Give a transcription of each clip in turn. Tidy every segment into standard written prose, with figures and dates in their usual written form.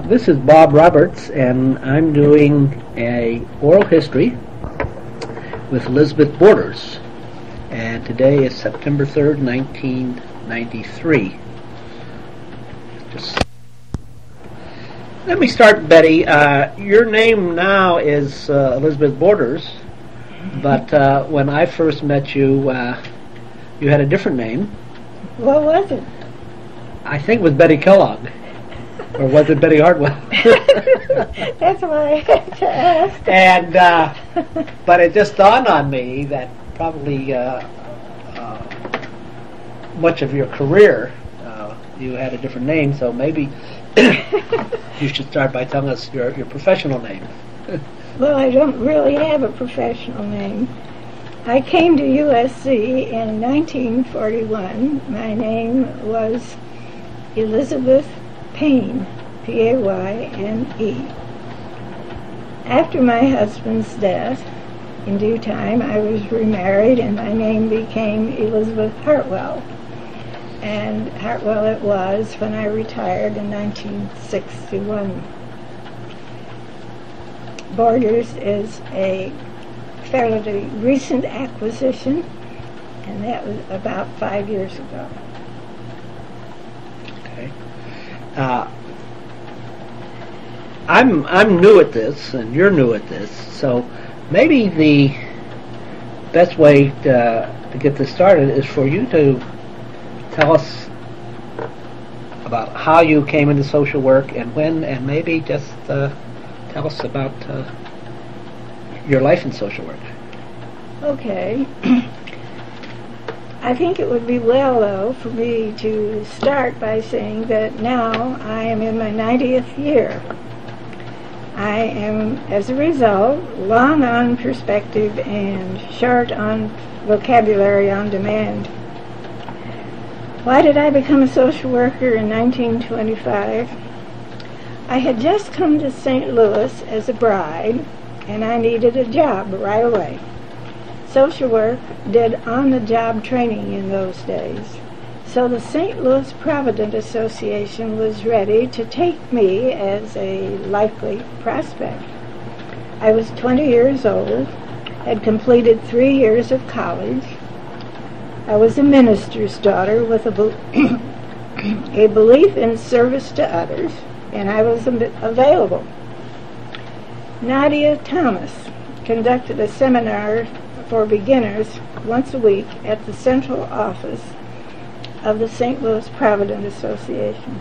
This is Bob Roberts, and I'm doing a oral history with Elizabeth Borders. And today is September 3rd, 1993. Let me start, Betty. Your name now is Elizabeth Borders, but when I first met you, you had a different name. What was it? I think it was Betty Kellogg. Or was it Betty Hartwell? That's why I had to ask. And but it just dawned on me that probably much of your career you had a different name, so maybe you should start by telling us your professional name. Well, I don't really have a professional name. I came to USC in 1941. My name was Elizabeth Payne, P-A-Y-N-E. After my husband's death, in due time, I was remarried and my name became Elizabeth Hartwell. And Hartwell it was when I retired in 1961. Borders is a fairly recent acquisition, and that was about 5 years ago. Okay. I'm new at this, and you're new at this, so maybe the best way to get this started is for you to tell us about how you came into social work and when, and maybe just tell us about your life in social work. Okay. I think it would be well, though, for me to start by saying that now I am in my 90th year. I am, as a result, long on perspective and short on vocabulary on demand. Why did I become a social worker in 1925? I had just come to St. Louis as a bride, and I needed a job right away. Social work did on-the-job training in those days, so the St. Louis Provident Association was ready to take me as a likely prospect. I was 20 years old, had completed 3 years of college. I was a minister's daughter with a belief in service to others, and I was available. Nadia Thomas conducted a seminar for beginners once a week at the central office of the St. Louis Provident Association.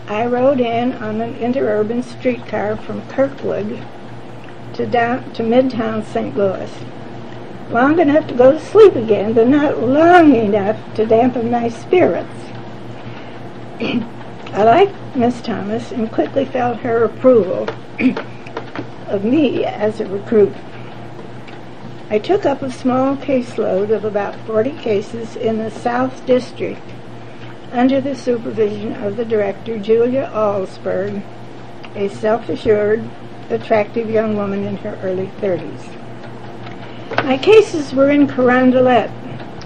I rode in on an interurban streetcar from Kirkwood to Midtown St. Louis, long enough to go to sleep again, but not long enough to dampen my spirits. I liked Miss Thomas and quickly felt her approval of me as a recruit. I took up a small caseload of about 40 cases in the South District under the supervision of the director, Julia Alsberg, a self-assured, attractive young woman in her early 30s. My cases were in Carondelet,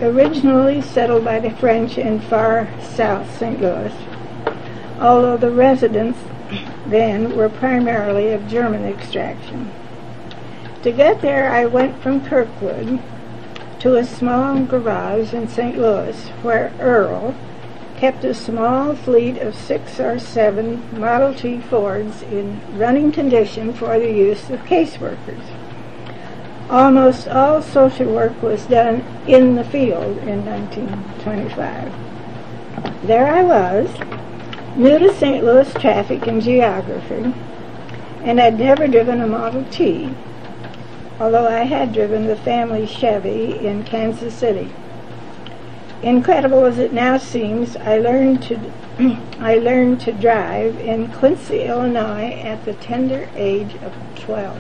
originally settled by the French in far south St. Louis, although the residents then were primarily of German extraction. To get there, I went from Kirkwood to a small garage in St. Louis, where Earl kept a small fleet of 6 or 7 Model T Fords in running condition for the use of caseworkers. Almost all social work was done in the field in 1925. There I was, new to St. Louis traffic and geography, and I'd never driven a Model T, although I had driven the family Chevy in Kansas City. Incredible as it now seems, I learned to drive in Quincy, Illinois at the tender age of 12.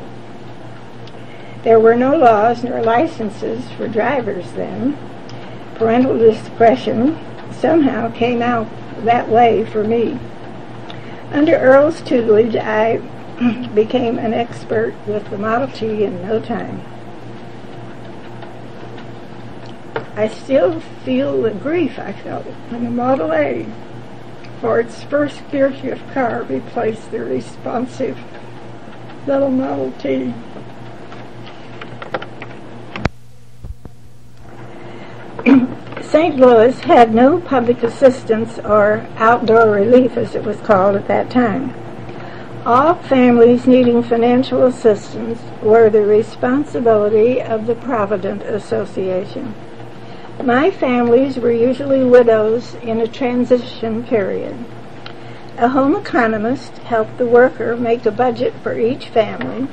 There were no laws nor licenses for drivers then. Parental discretion somehow came out that way for me. Under Earl's tutelage, I became an expert with the Model T in no time. I still feel the grief I felt in the Model A. for its first gear shift car replaced the responsive little Model T. St. Louis had no public assistance or outdoor relief, as it was called at that time. All families needing financial assistance were the responsibility of the Provident Association. My families were usually widows in a transition period. A home economist helped the worker make a budget for each family,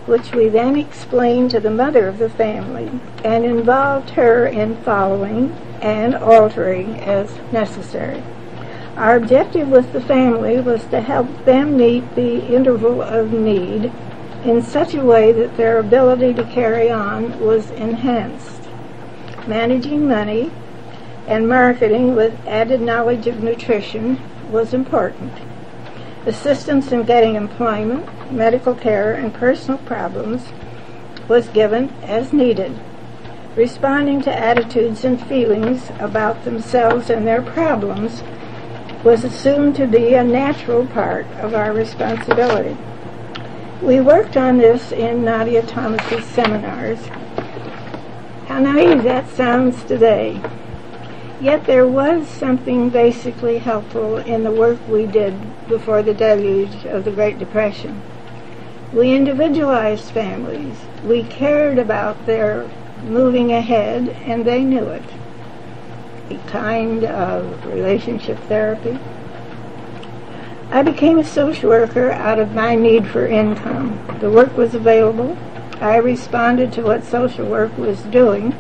which we then explained to the mother of the family and involved her in following and altering as necessary. Our objective with the family was to help them meet the interval of need in such a way that their ability to carry on was enhanced. Managing money and marketing with added knowledge of nutrition was important. Assistance in getting employment, medical care, and personal problems was given as needed. Responding to attitudes and feelings about themselves and their problems was assumed to be a natural part of our responsibility. We worked on this in Nadia Thomas's seminars. How naive that sounds today. Yet there was something basically helpful in the work we did before the deluge of the Great Depression. We individualized families. We cared about their moving ahead, and they knew it. A kind of relationship therapy. I became a social worker out of my need for income. The work was available. I responded to what social work was doing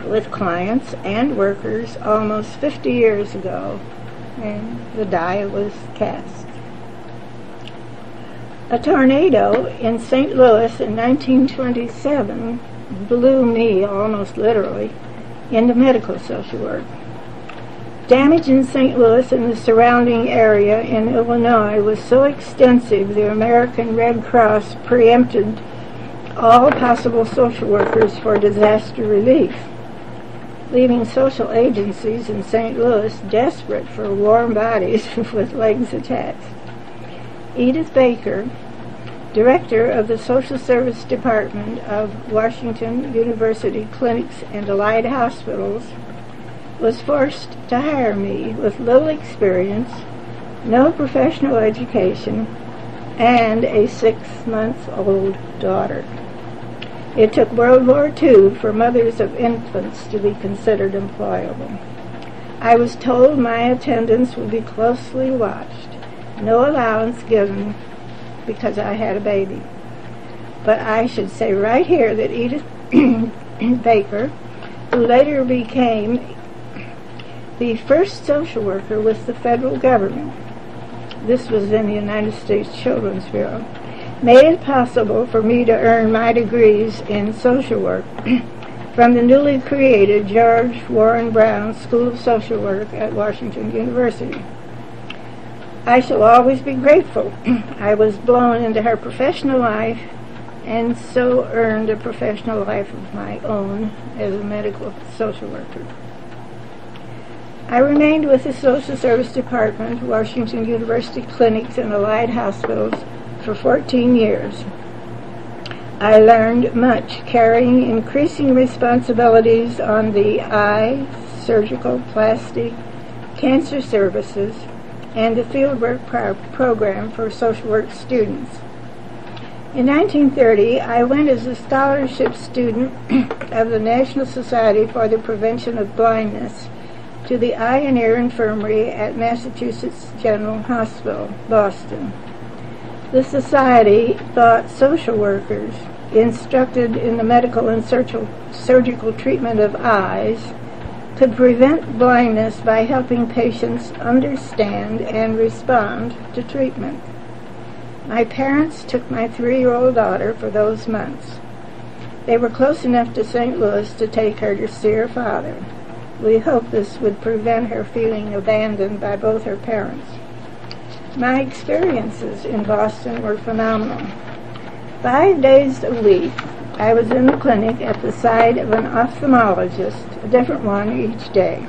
with clients and workers almost 50 years ago, and the die was cast. A tornado in St. Louis in 1927 blew me, almost literally, into medical social work. Damage in St. Louis and the surrounding area in Illinois was so extensive the American Red Cross preempted all possible social workers for disaster relief, leaving social agencies in St. Louis desperate for warm bodies with legs attached. Edith Baker, director of the Social Service Department of Washington University Clinics and Allied Hospitals, was forced to hire me with little experience, no professional education, and a 6-month-old daughter. It took World War II for mothers of infants to be considered employable. I was told my attendance would be closely watched, no allowance given because I had a baby. But I should say right here that Edith Baker, who later became the first social worker with the federal government, this was in the United States Children's Bureau, made it possible for me to earn my degrees in social work from the newly created George Warren Brown School of Social Work at Washington University. I shall always be grateful. I was blown into her professional life and so earned a professional life of my own as a medical social worker. I remained with the Social Service Department, Washington University Clinics and Allied Hospitals for 14 years. I learned much, carrying increasing responsibilities on the eye, surgical, plastic, cancer services, and the fieldwork program for social work students. In 1930, I went as a scholarship student of the National Society for the Prevention of Blindness to the Eye and Ear Infirmary at Massachusetts General Hospital, Boston. The society thought social workers instructed in the medical and surgical treatment of eyes could prevent blindness by helping patients understand and respond to treatment. My parents took my 3-year-old daughter for those months. They were close enough to St. Louis to take her to see her father. We hoped this would prevent her feeling abandoned by both her parents. My experiences in Boston were phenomenal. 5 days a week, I was in the clinic at the side of an ophthalmologist, a different one each day.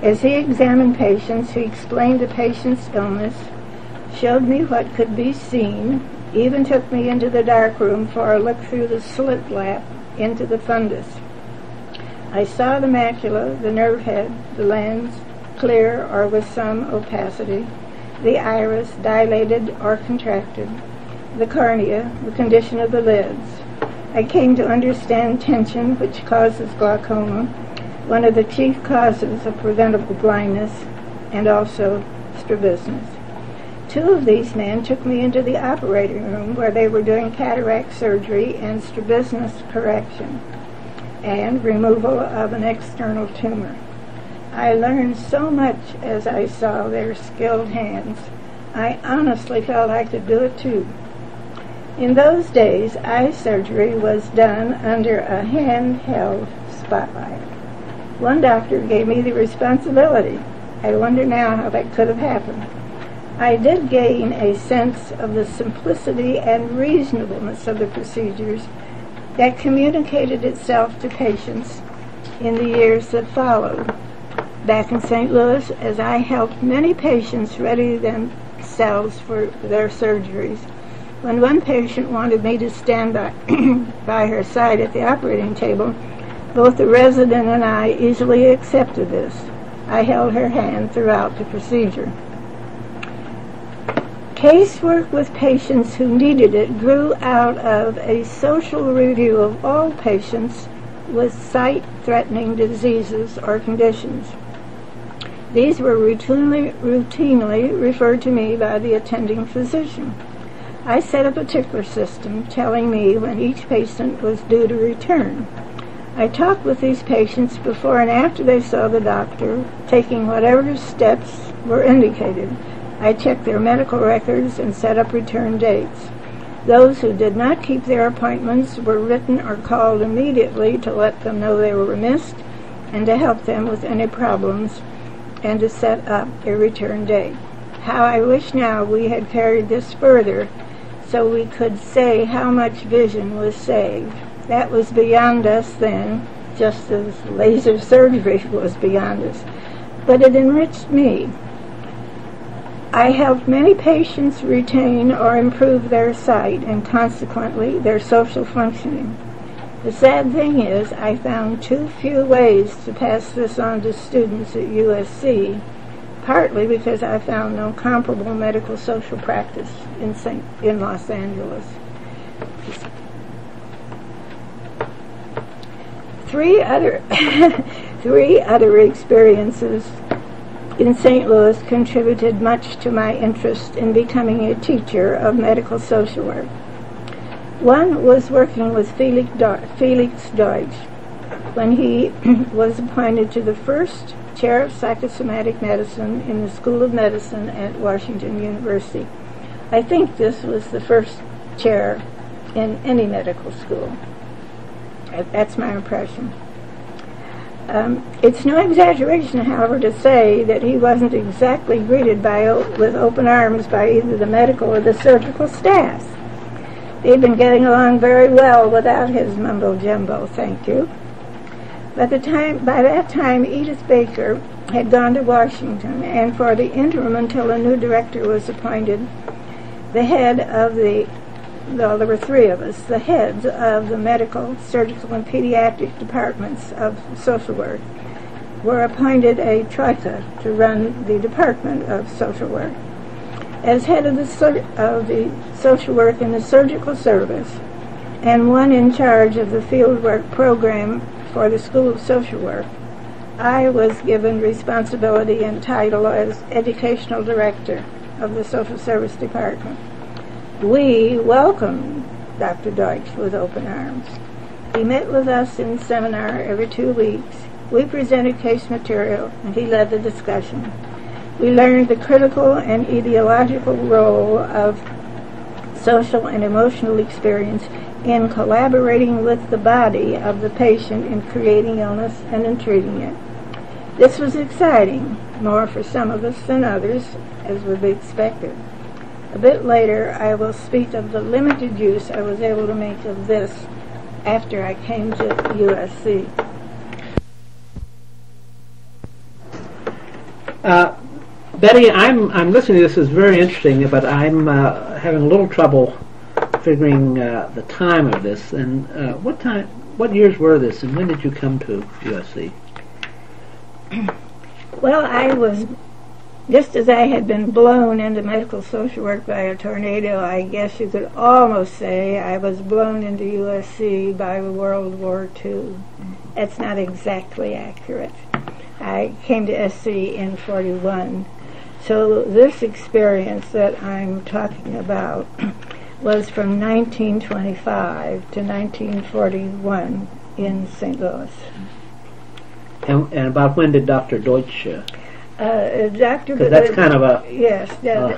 As he examined patients, he explained the patient's illness, showed me what could be seen, even took me into the dark room for a look through the slit flap into the fundus. I saw the macula, the nerve head, the lens, clear or with some opacity, the iris dilated or contracted, the cornea, the condition of the lids. I came to understand tension, which causes glaucoma, one of the chief causes of preventable blindness, and also strabismus. Two of these men took me into the operating room where they were doing cataract surgery and strabismus correction and removal of an external tumor. I learned so much as I saw their skilled hands. I honestly felt I could do it too. In those days, eye surgery was done under a handheld spotlight. One doctor gave me the responsibility. I wonder now how that could have happened. I did gain a sense of the simplicity and reasonableness of the procedures that communicated itself to patients in the years that followed. Back in St. Louis, as I helped many patients ready themselves for their surgeries, when one patient wanted me to stand by her side at the operating table, both the resident and I easily accepted this. I held her hand throughout the procedure. Casework with patients who needed it grew out of a social review of all patients with sight-threatening diseases or conditions. These were routinely referred to me by the attending physician. I set up a tickler system telling me when each patient was due to return. I talked with these patients before and after they saw the doctor, taking whatever steps were indicated. I checked their medical records and set up return dates. Those who did not keep their appointments were written or called immediately to let them know they were missed and to help them with any problems and to set up a return date. How I wish now we had carried this further so we could say how much vision was saved. That was beyond us then, just as laser surgery was beyond us. But it enriched me. I helped many patients retain or improve their sight and consequently their social functioning. The sad thing is I found too few ways to pass this on to students at USC, partly because I found no comparable medical social practice in Los Angeles. Three other experiences in St. Louis contributed much to my interest in becoming a teacher of medical social work. One was working with Felix Deutsch when he was appointed to the first chair of psychosomatic medicine in the School of Medicine at Washington University. I think this was the first chair in any medical school. That's my impression. It's no exaggeration, however, to say that he wasn't exactly greeted with open arms by either the medical or the surgical staff. They'd been getting along very well without his mumbo-jumbo, thank you. By that time, Edith Baker had gone to Washington, and for the interim until a new director was appointed, the head of there were three of us, the heads of the medical, surgical, and pediatric departments of social work were appointed a troika to run the department of social work. As head of the social work in the surgical service and one in charge of the field work program for the School of Social Work, I was given responsibility and title as educational director of the social service department. We welcomed Dr. Deutsch with open arms. He met with us in seminar every 2 weeks. We presented case material, and he led the discussion. We learned the critical and ideological role of social and emotional experience in collaborating with the body of the patient in creating illness and in treating it. This was exciting, more for some of us than others, as would be expected. A bit later, I will speak of the limited use I was able to make of this after I came to USC. Betty, I'm listening to this. Is very interesting, but I'm having a little trouble figuring the time of this. And what years were this, and when did you come to USC? Well, I was, just as I had been blown into medical social work by a tornado, I guess you could almost say I was blown into USC by World War II. That's not exactly accurate. I came to SC in 41. So this experience that I'm talking about was from 1925 to 1941 in St. Louis. And about when did Dr. Deutsch? Dr. Because that's kind of a yes,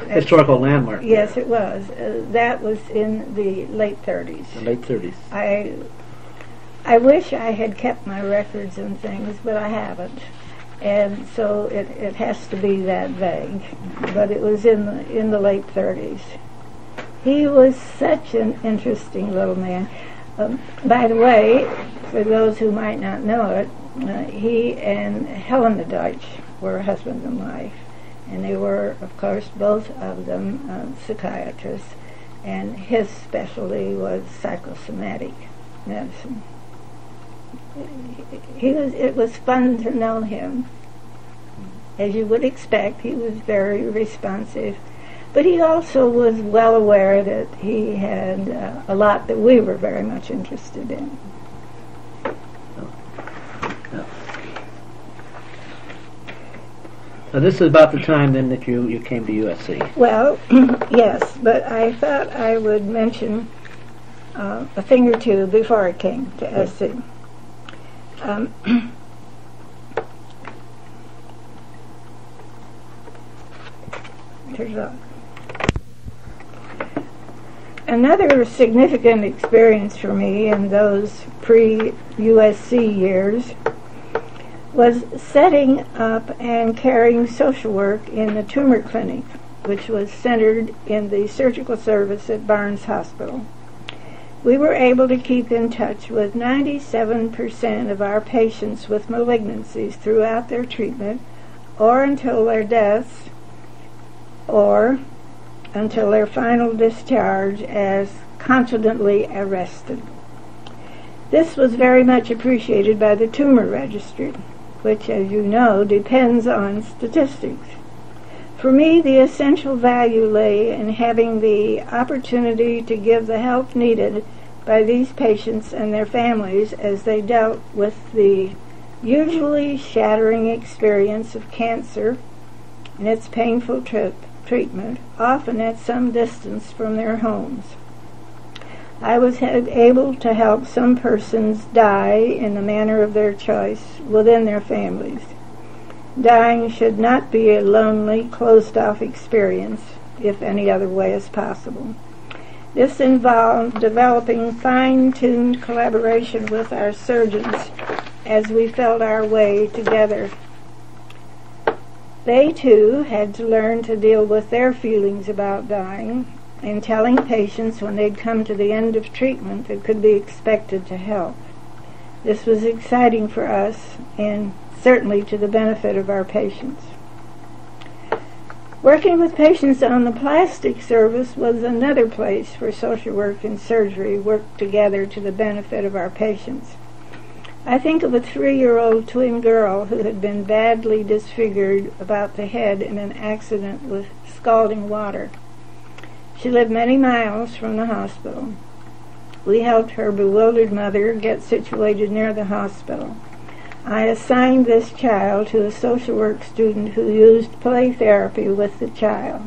historical landmark. Yes, it was. That was in the late 30s. The late 30s. I wish I had kept my records and things, but I haven't. And so it has to be that vague. But it was in the late 30s. He was such an interesting little man. By the way, for those who might not know it, he and Helena Deutsch were husband and wife. And they were, of course, both of them psychiatrists. And his specialty was psychosomatic medicine. It was fun to know him. As you would expect, he was very responsive. But he also was well aware that he had a lot that we were very much interested in. So this is about the time then that you came to USC. Well, yes, but I thought I would mention a thing or two before I came to SC. Another significant experience for me in those pre-USC years was setting up and carrying social work in the tumor clinic, which was centered in the surgical service at Barnes Hospital. We were able to keep in touch with 97% of our patients with malignancies throughout their treatment, or until their deaths, or until their final discharge as confidently arrested. This was very much appreciated by the tumor registry, which, as you know, depends on statistics. For me, the essential value lay in having the opportunity to give the help needed by these patients and their families as they dealt with the usually shattering experience of cancer and its painful treatment, often at some distance from their homes. I was able to help some persons die in the manner of their choice within their families. Dying should not be a lonely, closed-off experience, if any other way is possible. This involved developing fine-tuned collaboration with our surgeons as we felt our way together. They, too, had to learn to deal with their feelings about dying and telling patients when they'd come to the end of treatment that could be expected to help. This was exciting for us and certainly to the benefit of our patients. Working with patients on the plastic service was another place where social work and surgery worked together to the benefit of our patients. I think of a 3-year-old twin girl who had been badly disfigured about the head in an accident with scalding water. She lived many miles from the hospital. We helped her bewildered mother get situated near the hospital. I assigned this child to a social work student who used play therapy with the child.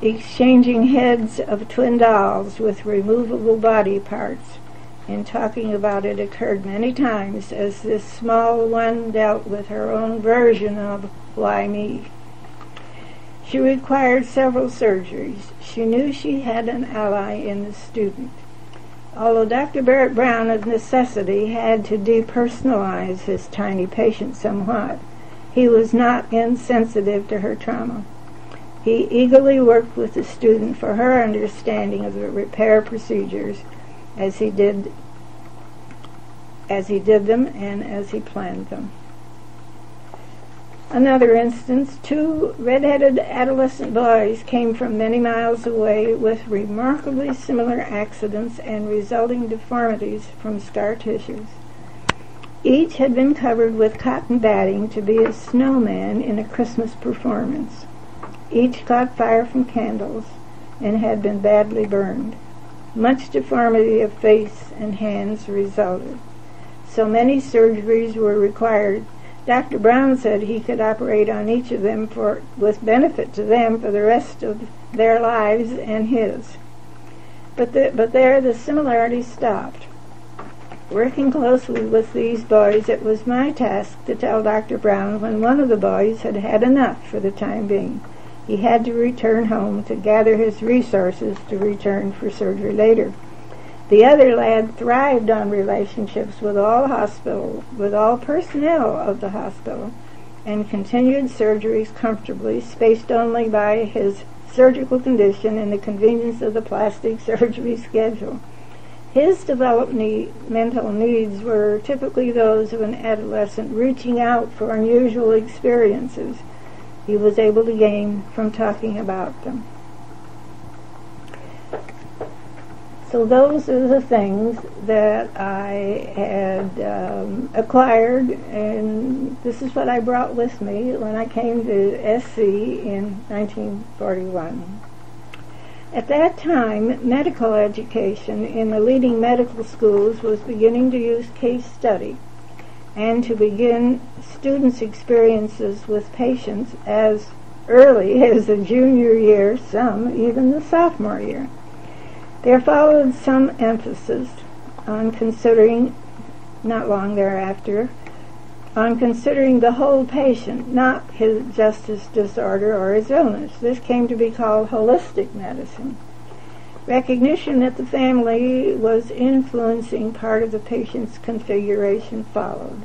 Exchanging heads of twin dolls with removable body parts and talking about it occurred many times as this small one dealt with her own version of why me. She required several surgeries. She knew she had an ally in the student. Although Dr. Barrett Brown of necessity had to depersonalize his tiny patient somewhat, he was not insensitive to her trauma. He eagerly worked with the student for her understanding of the repair procedures as he did them and as he planned them. Another instance, 2 red-headed adolescent boys came from many miles away with remarkably similar accidents and resulting deformities from scar tissues. Each had been covered with cotton batting to be a snowman in a Christmas performance. Each caught fire from candles and had been badly burned. Much deformity of face and hands resulted. So many surgeries were required. Dr. Brown said he could operate on each of them with benefit to them for the rest of their lives and his. But there the similarity stopped. Working closely with these boys, it was my task to tell Dr. Brown when one of the boys had had enough for the time being. He had to return home to gather his resources to return for surgery later. The other lad thrived on relationships with all personnel of the hospital, and continued surgeries comfortably, spaced only by his surgical condition and the convenience of the plastic surgery schedule. His developmental needs were typically those of an adolescent reaching out for unusual experiences he was able to gain from talking about them. So those are the things that I had acquired, and this is what I brought with me when I came to SC in 1941. At that time, medical education in the leading medical schools was beginning to use case study and to begin students' experiences with patients as early as the junior year, some even the sophomore year. There followed some emphasis on considering, not long thereafter, on considering the whole patient, not just his disorder or his illness. This came to be called holistic medicine. Recognition that the family was influencing part of the patient's configuration followed.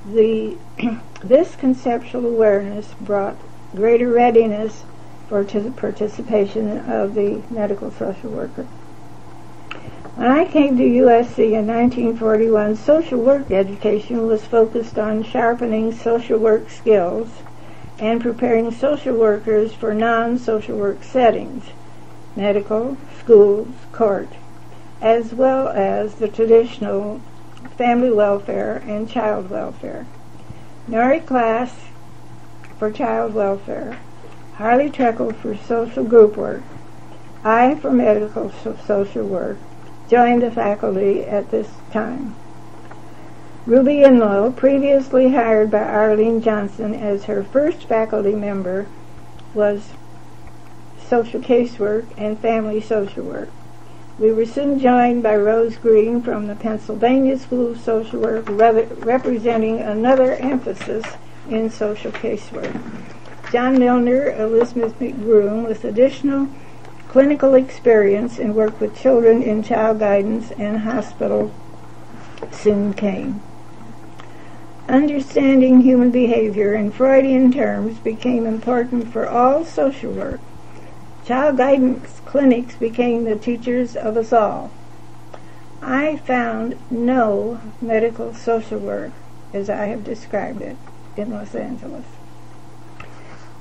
This conceptual awareness brought greater readiness for participation of the medical social worker. When I came to USC in 1941, social work education was focused on sharpening social work skills and preparing social workers for non-social work settings, medical, schools, court, as well as the traditional family welfare and child welfare. Maury class for child welfare, Harley Treckle for social group work, I for medical social work, joined the faculty at this time. Ruby Inlow, previously hired by Arlene Johnson as her first faculty member, was social casework and family social work. We were soon joined by Rose Green from the Pennsylvania School of Social Work, representing another emphasis in social casework. John Milner, Elizabeth McBroom, with additional clinical experience and work with children in child guidance and hospital, soon came. Understanding human behavior in Freudian terms became important for all social work. Child guidance clinics became the teachers of us all. I found no medical social work, as I have described it, in Los Angeles.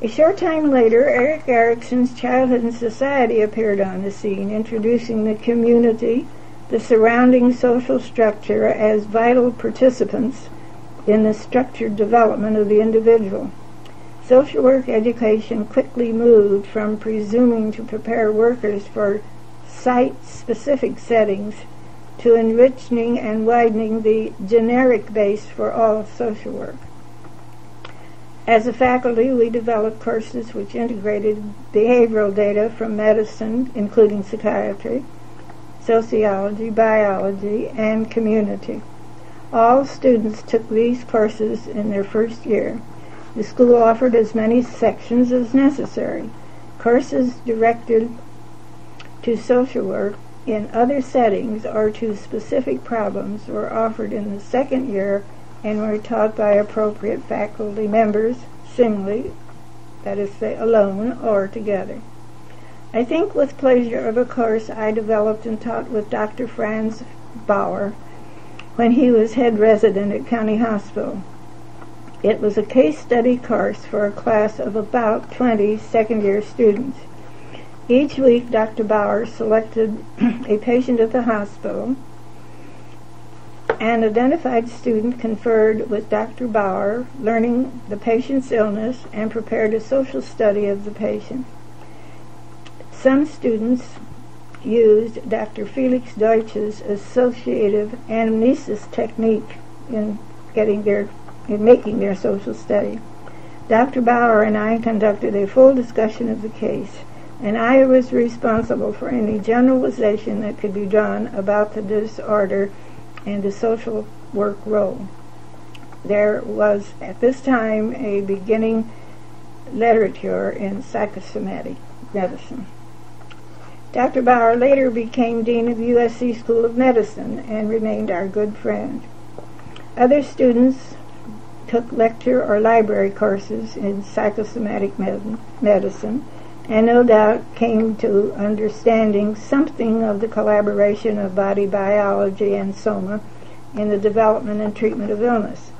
A short time later, Eric Erickson's Childhood and Society appeared on the scene, introducing the community, the surrounding social structure as vital participants in the structured development of the individual. Social work education quickly moved from presuming to prepare workers for site-specific settings to enriching and widening the generic base for all social work. As a faculty, we developed courses which integrated behavioral data from medicine, including psychiatry, sociology, biology, and community. All students took these courses in their first year. The school offered as many sections as necessary. Courses directed to social work in other settings or to specific problems were offered in the second year and were taught by appropriate faculty members singly, that is, alone or together. I think with pleasure of a course I developed and taught with Dr. Franz Bauer when he was head resident at County Hospital. It was a case study course for a class of about 20 second-year students. Each week, Dr. Bauer selected a patient at the hospital. An identified student conferred with Dr. Bauer, learning the patient's illness, and prepared a social study of the patient. Some students used Dr. Felix Deutsch's associative anamnesis technique in making their social study. Dr. Bauer and I conducted a full discussion of the case, and I was responsible for any generalization that could be drawn about the disorder and the social work role. There was at this time a beginning literature in psychosomatic medicine. Dr. Bauer later became Dean of USC School of Medicine and remained our good friend. Other students took lecture or library courses in psychosomatic medicine and no doubt came to understanding something of the collaboration of body biology and soma in the development and treatment of illness.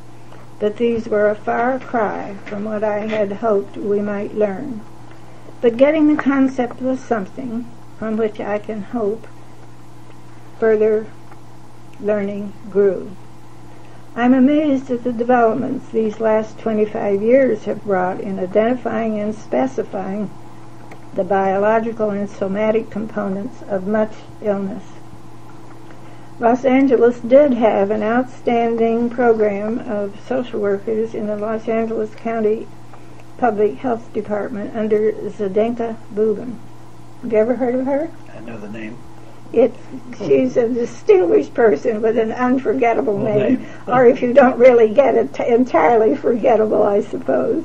But these were a far cry from what I had hoped we might learn. But getting the concept was something from which I can hope further learning grew. I'm amazed at the developments these last 25 years have brought in identifying and specifying the biological and somatic components of much illness. Los Angeles did have an outstanding program of social workers in the Los Angeles County Public Health Department under Zdenka Bubin. Have you ever heard of her? I know the name. She's a distinguished person with an unforgettable name, or if you don't really get it, entirely forgettable, I suppose.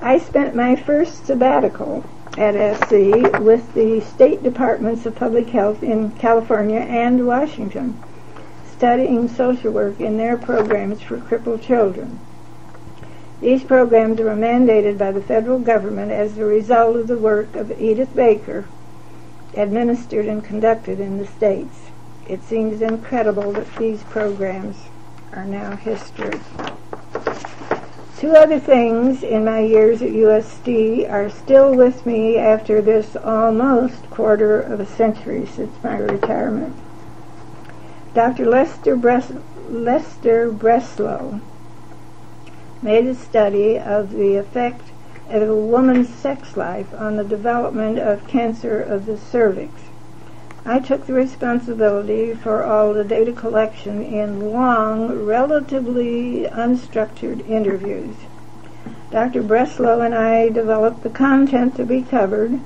I spent my first sabbatical at SC with the State Departments of Public Health in California and Washington, studying social work in their programs for crippled children. These programs were mandated by the federal government as a result of the work of Edith Baker, administered and conducted in the states. It seems incredible that these programs are now history. Two other things in my years at USD are still with me after this almost quarter of a century since my retirement. Dr. Lester Breslow made a study of the effect of a woman's sex life on the development of cancer of the cervix. I took the responsibility for all the data collection in long, relatively unstructured interviews. Dr. Breslow and I developed the content to be covered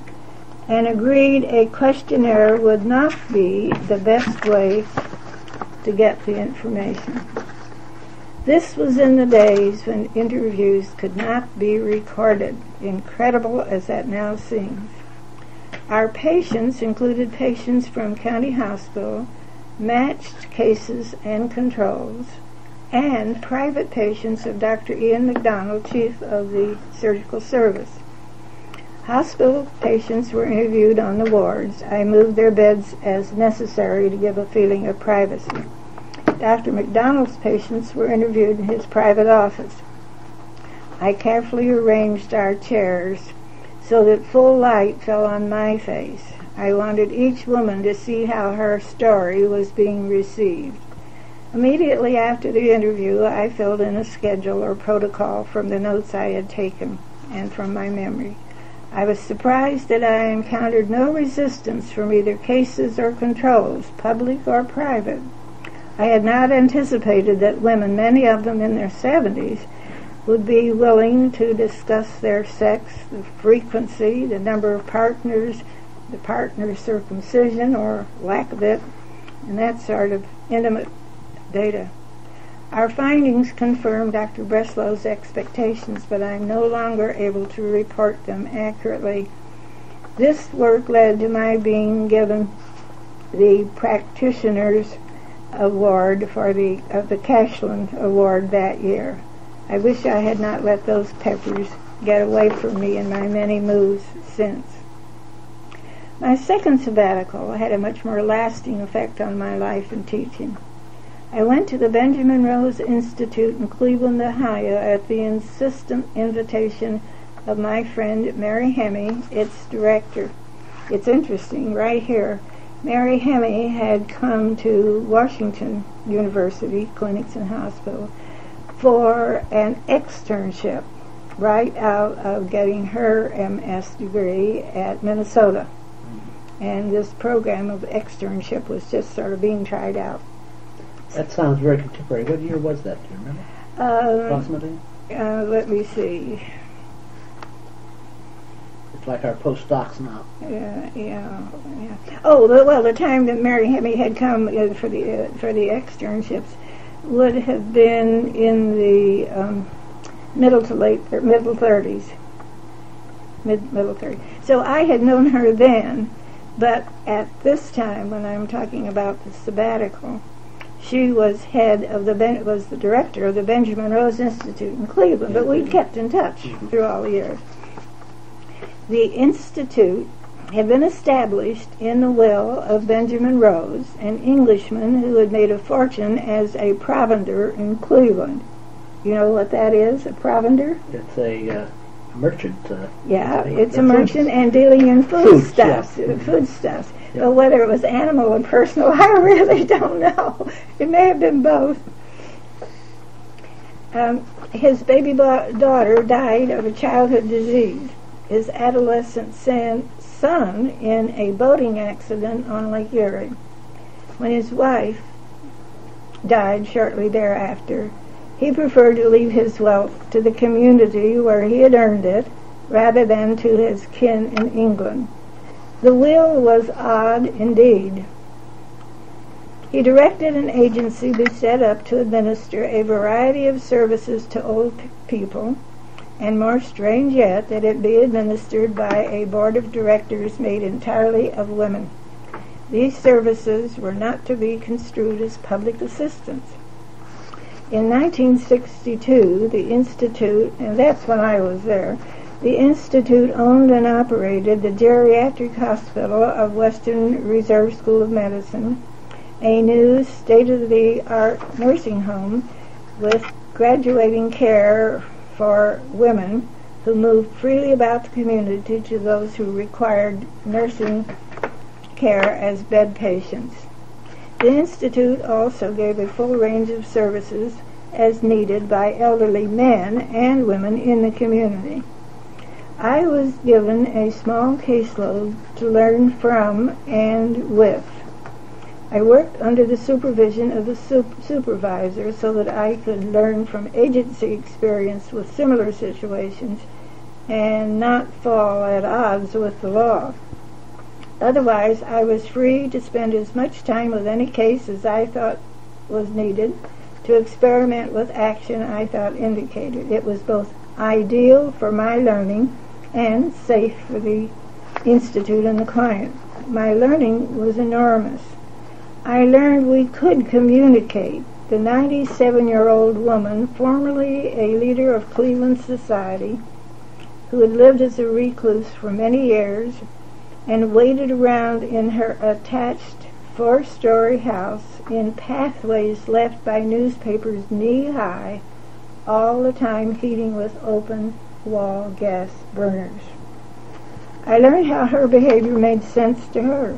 and agreed a questionnaire would not be the best way to get the information. This was in the days when interviews could not be recorded, incredible as that now seems. Our patients included patients from county hospital, matched cases and controls, and private patients of Dr. Ian McDonald, chief of the surgical service. Hospital patients were interviewed on the wards. I moved their beds as necessary to give a feeling of privacy. Dr. McDonald's patients were interviewed in his private office. I carefully arranged our chairs so that full light fell on my face. I wanted each woman to see how her story was being received. Immediately after the interview, I filled in a schedule or protocol from the notes I had taken and from my memory. I was surprised that I encountered no resistance from either cases or controls, public or private. I had not anticipated that women, many of them in their 70s, would be willing to discuss their sex, the frequency, the number of partners, the partner's circumcision or lack of it, and that sort of intimate data. Our findings confirmed Dr. Breslow's expectations, but I'm no longer able to report them accurately. This work led to my being given the Practitioner's Award of the Cashland Award that year. I wish I had not let those peppers get away from me in my many moves since. My second sabbatical had a much more lasting effect on my life and teaching. I went to the Benjamin Rose Institute in Cleveland, Ohio, at the insistent invitation of my friend Maury Hamovitch, its director. It's interesting, right here, Maury Hamovitch had come to Washington University, Clinics and Hospital, for an externship right out of getting her MS degree at Minnesota. And this program of externship was just sort of being tried out. That sounds very contemporary. What year was that? Do you remember? Approximately? Let me see. It's like our postdocs now. Yeah. Oh, well, the time that Maury Hamovitch had come for the externships would have been in the middle 30s. Middle 30s. So I had known her then, but at this time, when I'm talking about the sabbatical, she was was the director of the Benjamin Rose Institute in Cleveland, but we kept in touch through all the years. The institute had been established in the will of Benjamin Rose, an Englishman who had made a fortune as a provender in Cleveland. You know what that is, a provender? It's a merchant. It's a merchant and dealing in foodstuffs. Foodstuffs. Yeah. But whether it was animal or personal, I really don't know. It may have been both. His baby daughter died of a childhood disease. His adolescent son in a boating accident on Lake Erie. When his wife died shortly thereafter, he preferred to leave his wealth to the community where he had earned it, rather than to his kin in England. The will was odd indeed. He directed an agency be set up to administer a variety of services to old people, and more strange yet, that it be administered by a board of directors made entirely of women. These services were not to be construed as public assistance. In 1962, the Institute, and that's when I was there, the Institute owned and operated the Geriatric Hospital of Western Reserve School of Medicine, a new state-of-the-art nursing home with graduating care for women who moved freely about the community to those who required nursing care as bed patients. The Institute also gave a full range of services as needed by elderly men and women in the community. I was given a small caseload to learn from and with. I worked under the supervision of the supervisor so that I could learn from agency experience with similar situations and not fall at odds with the law. Otherwise, I was free to spend as much time with any case as I thought was needed, to experiment with action I thought indicated. It was both ideal for my learning and safe for the Institute and the client. My learning was enormous. I learned we could communicate. The 97-year-old woman, formerly a leader of Cleveland society, who had lived as a recluse for many years and waited around in her attached 4-story house in pathways left by newspapers knee-high, all the time heating with open wall gas burners. I learned how her behavior made sense to her.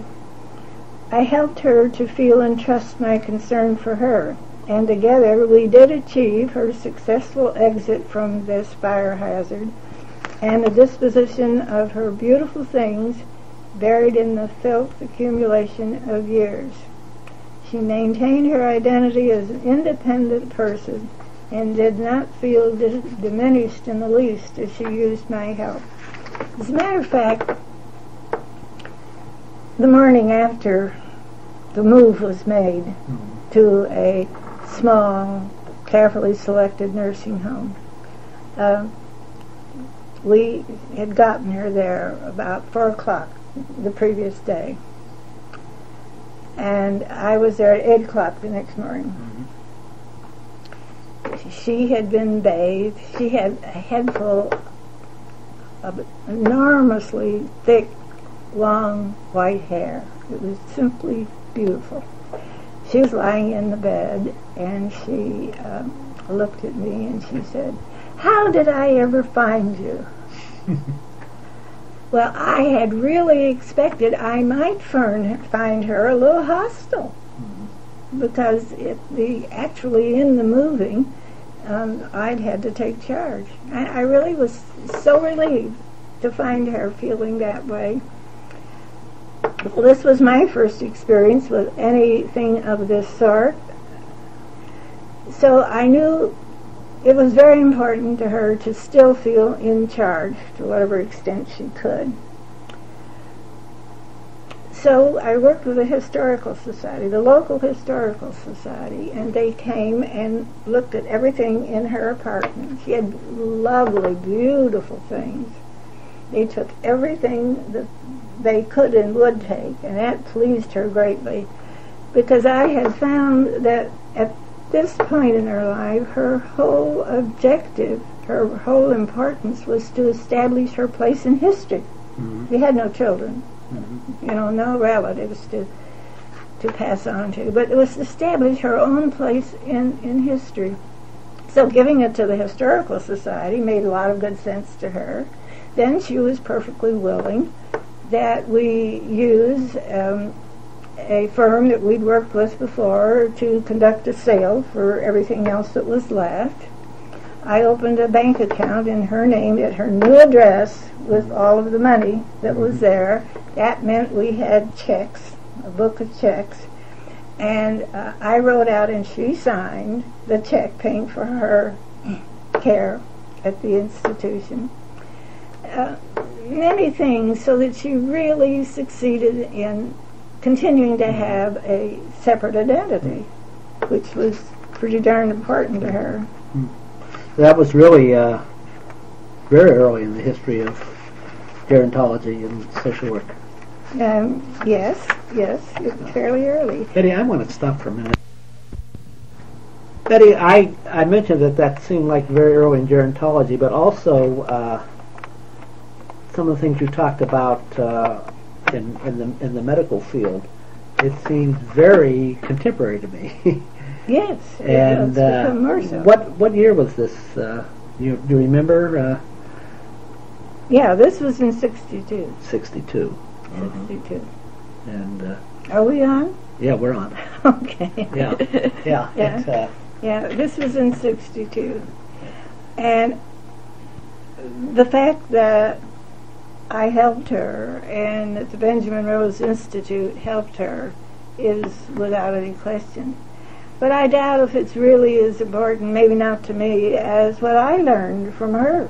I helped her to feel and trust my concern for her, and together we did achieve her successful exit from this fire hazard and the disposition of her beautiful things buried in the filth accumulation of years. She maintained her identity as an independent person and did not feel diminished in the least as she used my help. As a matter of fact, the morning after the move was made to a small, carefully selected nursing home, we had gotten her there about 4 o'clock the previous day. And I was there at 8 o'clock the next morning. She had been bathed. She had a head full of enormously thick, long white hair. It was simply beautiful. she was lying in the bed, and she looked at me and she said, "How did I ever find you?" Well, I had really expected I might find her a little hostile, because actually in the moving, I'd had to take charge. I really was so relieved to find her feeling that way. Well, this was my first experience with anything of this sort, so I knew it was very important to her to still feel in charge to whatever extent she could. So I worked with the Historical Society, the local Historical Society, and they came and looked at everything in her apartment. She had lovely, beautiful things. They took everything that they could and would take, and that pleased her greatly, because I had found that at this point in her life, her whole objective, her whole importance was to establish her place in history. She had no children, no relatives to pass on to, but it was to establish her own place in history. So giving it to the Historical Society made a lot of good sense to her. Then she was perfectly willing that we use a firm that we'd worked with before to conduct a sale for everything else that was left. I opened a bank account in her name at her new address with all of the money that was there. That meant we had checks, a book of checks, and I wrote out and she signed the check paying for her care at the institution. Many things, so that she really succeeded in continuing to have a separate identity, which was pretty darn important to her. That was really very early in the history of gerontology and social work. Yes, it was fairly early. Betty, I want to stop for a minute. Betty, I mentioned that seemed like very early in gerontology, but also some of the things you talked about in the medical field, it seems very contemporary to me. Yes, and become more so. What year was this? Do you remember? Yeah, this was in 62. 62. 62. And are we on? Yeah, we're on. Okay. Yeah. Yeah, this was in 62. And the fact that I helped her and that the Benjamin Rose Institute helped her is without any question. But I doubt if it's really as important, maybe not to me, as what I learned from her.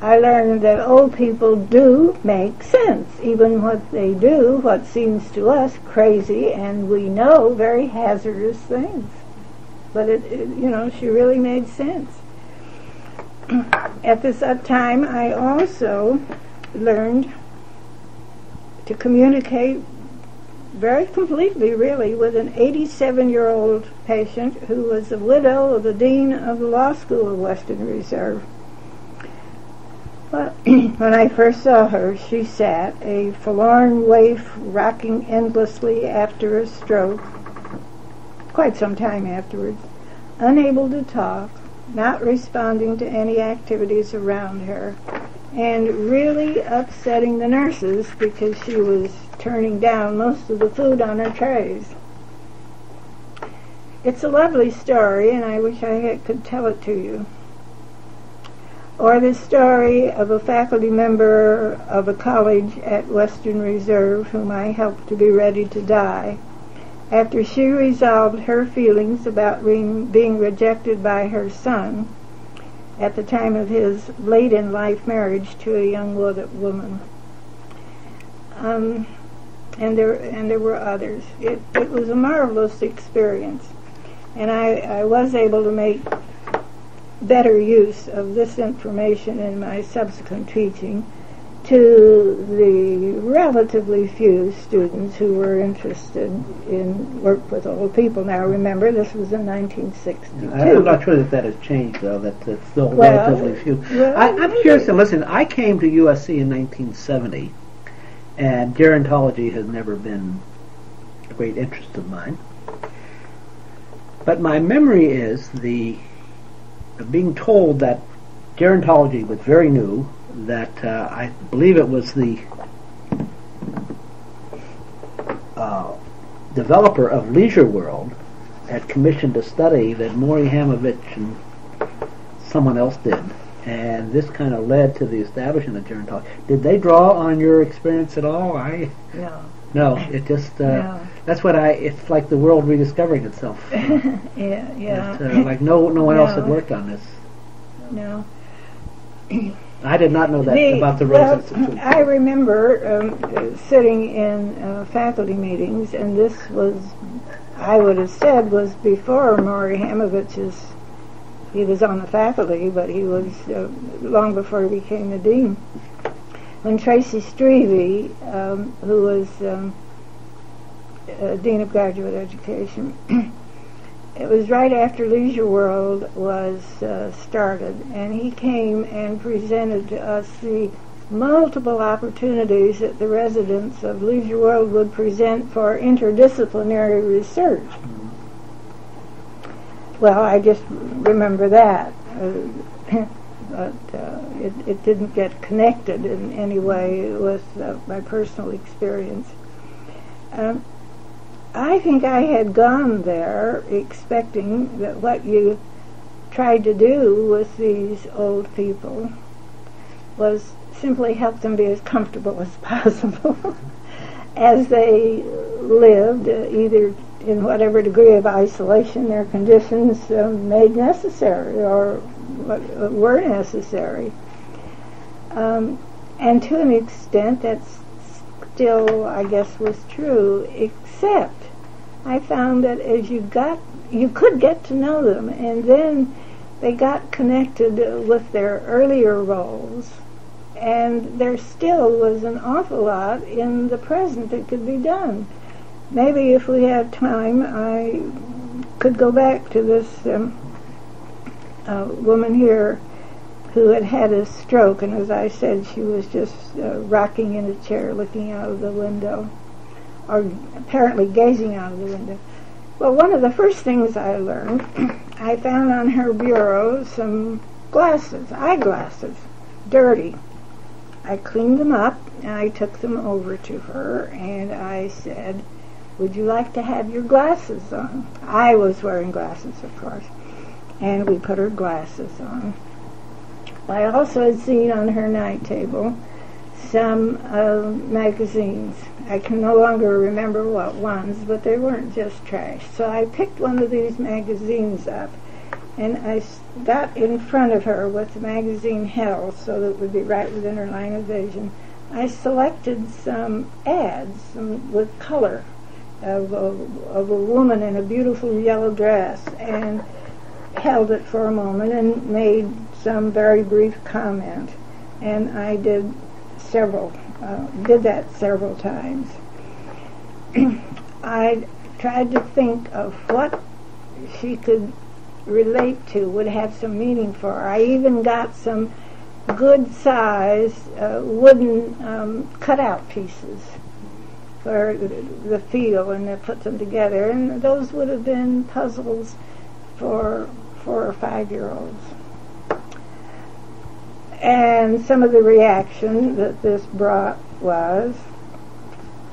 I learned that old people do make sense, even what they do, what seems to us crazy, and we know very hazardous things. But she really made sense. At this time, I also learned to communicate very completely, really, with an 87-year-old patient who was the widow of the dean of the law school of Western Reserve. Well, when I first saw her, she sat, a forlorn waif, rocking endlessly after a stroke, quite some time afterwards, unable to talk, not responding to any activities around her, and really upsetting the nurses because she was turning down most of the food on her trays. It's a lovely story, and I wish I could tell it to you. Or the story of a faculty member of a college at Western Reserve whom I helped to be ready to die after she resolved her feelings about being rejected by her son at the time of his late-in-life marriage to a young woman. And there were others. It was a marvelous experience, and I was able to make better use of this information in my subsequent teaching to the relatively few students who were interested in work with old people. Now remember, this was in 1962. I'm not sure that has changed, though, that it's still relatively few. I'm curious, and listen, I came to USC in 1970, and gerontology has never been a great interest of mine. But my memory is of being told that gerontology was very new, that I believe it was the developer of Leisure World had commissioned a study that Maury Hamovitch and someone else did, and this kind of led to the establishment of gerontology. Did they draw on your experience at all? No, it just No. that's what it's like the world rediscovering itself. Yeah. Like no one else had worked on this. No. I did not know that about the Rose Institute. I remember sitting in faculty meetings, and this was, I would have said, was before Maury Hamovitch's. He was on the faculty, but he was long before he became the dean. When Tracy Strevey, who was Dean of Graduate Education, it was right after Leisure World was started, and he came and presented to us the multiple opportunities that the residents of Leisure World would present for interdisciplinary research. Well, I just remember that, but it didn't get connected in any way with my personal experience. I think I had gone there expecting that what you tried to do with these old people was simply help them be as comfortable as possible as they lived, either in whatever degree of isolation their conditions made necessary or were necessary. And to an extent that's still, I guess, was true, except I found that as you could get to know them, and then they got connected with their earlier roles, and there still was an awful lot in the present that could be done. Maybe if we had time, I could go back to this woman here who had had a stroke, and as I said, she was just rocking in a chair looking out of the window, or apparently gazing out of the window. Well, one of the first things I learned, I found on her bureau some glasses, eyeglasses, dirty. I cleaned them up, and I took them over to her, and I said, "Would you like to have your glasses on?" I was wearing glasses, of course, and we put her glasses on. I also had seen on her night table some magazines. I can no longer remember what ones, but they weren't just trash. So I picked one of these magazines up, and I got in front of her with the magazine held so that it would be right within her line of vision. I selected some ads with color of a woman in a beautiful yellow dress, and held it for a moment and made some very brief comment. And I did that several times. I tried to think of what she could relate to, would have some meaning for her. I even got some good size wooden cutout pieces for the feel, and I put them together, and those would have been puzzles for 4 or 5-year-olds. And some of the reaction that this brought was,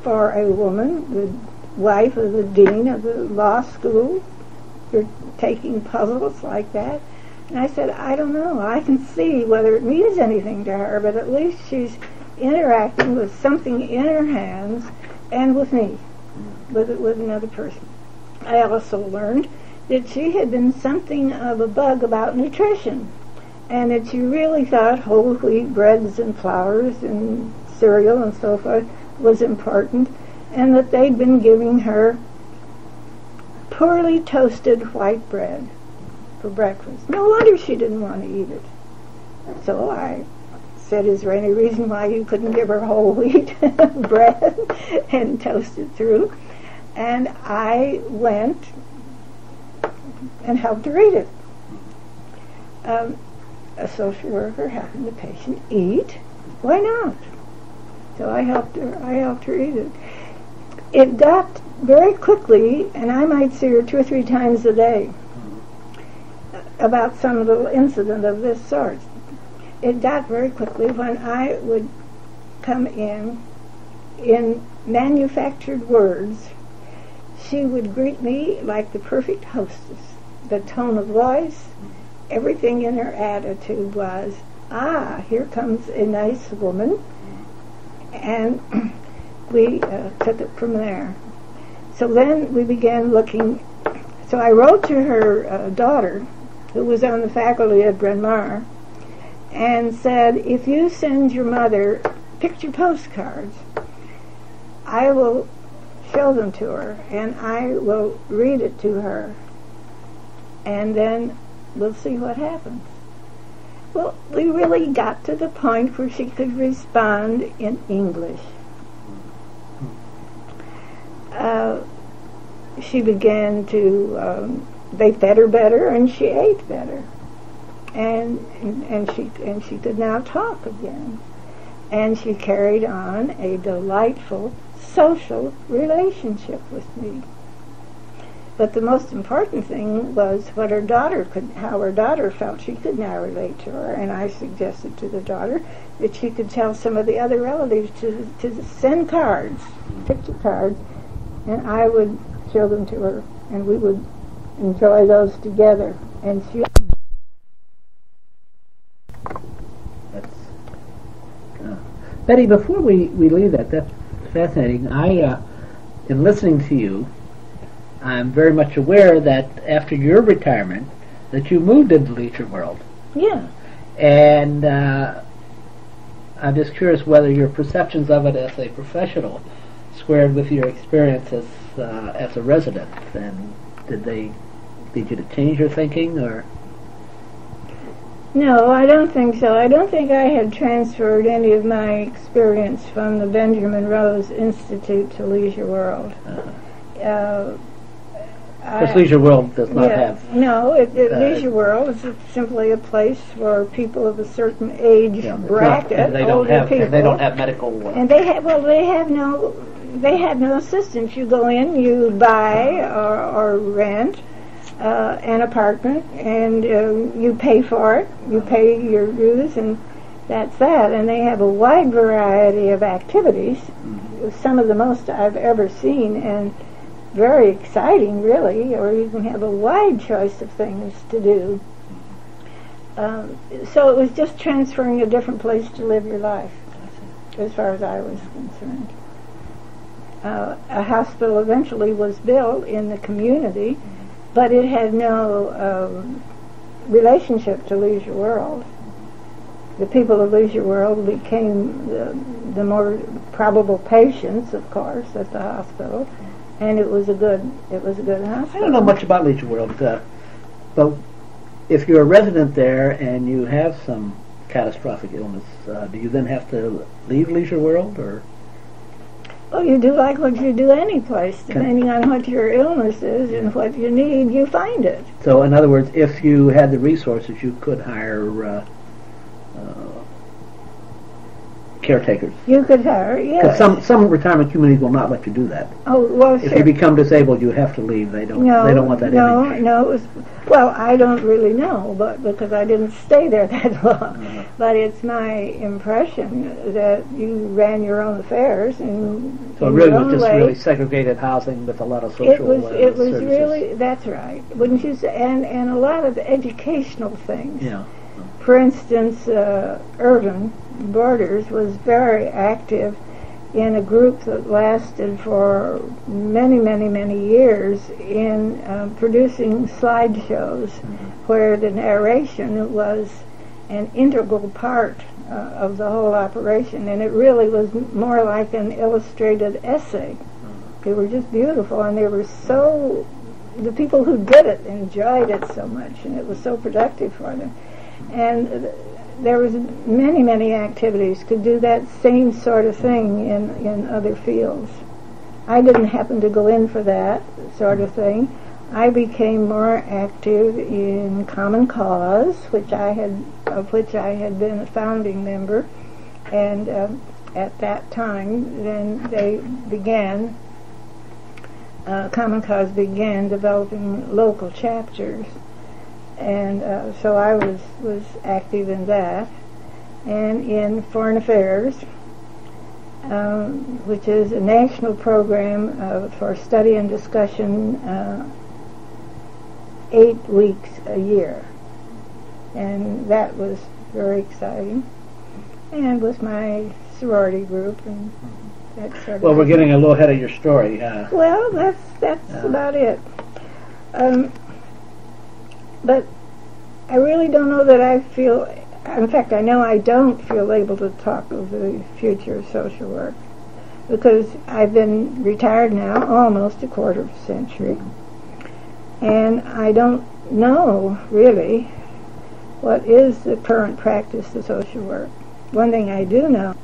for a woman, the wife of the dean of the law school, you're taking puzzles like that. And I said, I don't know. I can see whether it means anything to her, but at least she's interacting with something in her hands and with me, with another person. I also learned that she had been something of a bug about nutrition, and that she really thought whole wheat breads and flours and cereal and so forth was important, and that they'd been giving her poorly toasted white bread for breakfast. No wonder she didn't want to eat it. So I said, is there any reason why you couldn't give her whole wheat bread and toast it through? And I went and helped her eat it. A social worker helping the patient eat, why not? So I helped her eat it. It got very quickly, and I might see her 2 or 3 times a day about some little incident of this sort. It got very quickly when I would come in manufactured words. She would greet me like the perfect hostess. The tone of voice, everything in her attitude was, here comes a nice woman, and we took it from there. So then we began looking. So I wrote to her daughter, who was on the faculty at Bryn Mawr, and said, if you send your mother picture postcards, I will show them to her, and I will read it to her, and then we'll see what happens. Well, we really got to the point where she could respond in English. She began to, they fed her better, and she ate better. And she could now talk again. And she carried on a delightful social relationship with me. But the most important thing was how her daughter felt. She could now relate to her, and I suggested to the daughter that she could tell some of the other relatives to send cards, picture cards, and I would show them to her, and we would enjoy those together. And she. Betty, before we leave that's fascinating. In listening to you, I'm very much aware that after your retirement, that you moved into the leisure world. Yeah. And I'm just curious whether your perceptions of it as a professional squared with your experience as a resident. And did you to change your thinking, or? No, I don't think so. I don't think I had transferred any of my experience from the Benjamin Rose Institute to Leisure World. Because Leisure World does not have... No, Leisure World is simply a place for people of a certain age bracket, and they older people. And they don't have medical... And they have no assistance. You go in, you buy or rent an apartment, and you pay for it. You pay your dues, and that's that. And they have a wide variety of activities, some of the most I've ever seen, and very exciting, really, or you can have a wide choice of things to do. So it was just transferring a different place to live your life, as far as I was concerned. A hospital eventually was built in the community, but it had no relationship to Leisure World. The people of Leisure World became the more probable patients, of course, at the hospital, and it was a good hospital. I don't know much about Leisure World, but if you're a resident there and you have some catastrophic illness, do you then have to leave Leisure World, or? Well, you do like what you do any place. Depending on what your illness is and what you need, you find it. So, in other words, if you had the resources, you could hire caretakers. You could hire, yes. Because some retirement communities will not let you do that. Oh, well, if you become disabled, you have to leave. They don't want that image. No. Well, I don't really know, but because I didn't stay there that long. But it's my impression that you ran your own affairs, and so it really was just really segregated housing with a lot of social services. It was really, that's right. Wouldn't you say? And a lot of educational things. Yeah. For instance, Urban Borders was very active in a group that lasted for many, many, many years in producing slideshows where the narration was an integral part of the whole operation, and it really was more like an illustrated essay. They were just beautiful, and they were the people who did it enjoyed it so much, and it was so productive for them. And there was many, many activities could do that same sort of thing in other fields. I didn't happen to go in for that sort of thing. I became more active in Common Cause, of which I had been a founding member, and at that time, then they began Common Cause began developing local chapters, and so I was active in that, and in Foreign Affairs, which is a national program for study and discussion 8 weeks a year, and that was very exciting, and with my sorority group and that sort of Well, we're thing. getting a little ahead of your story. Well, that's about it. But I really don't know that I feel, in fact, I know I don't feel able to talk of the future of social work, because I've been retired now almost a quarter of a century, and I don't know really what is the current practice of social work. One thing I do know,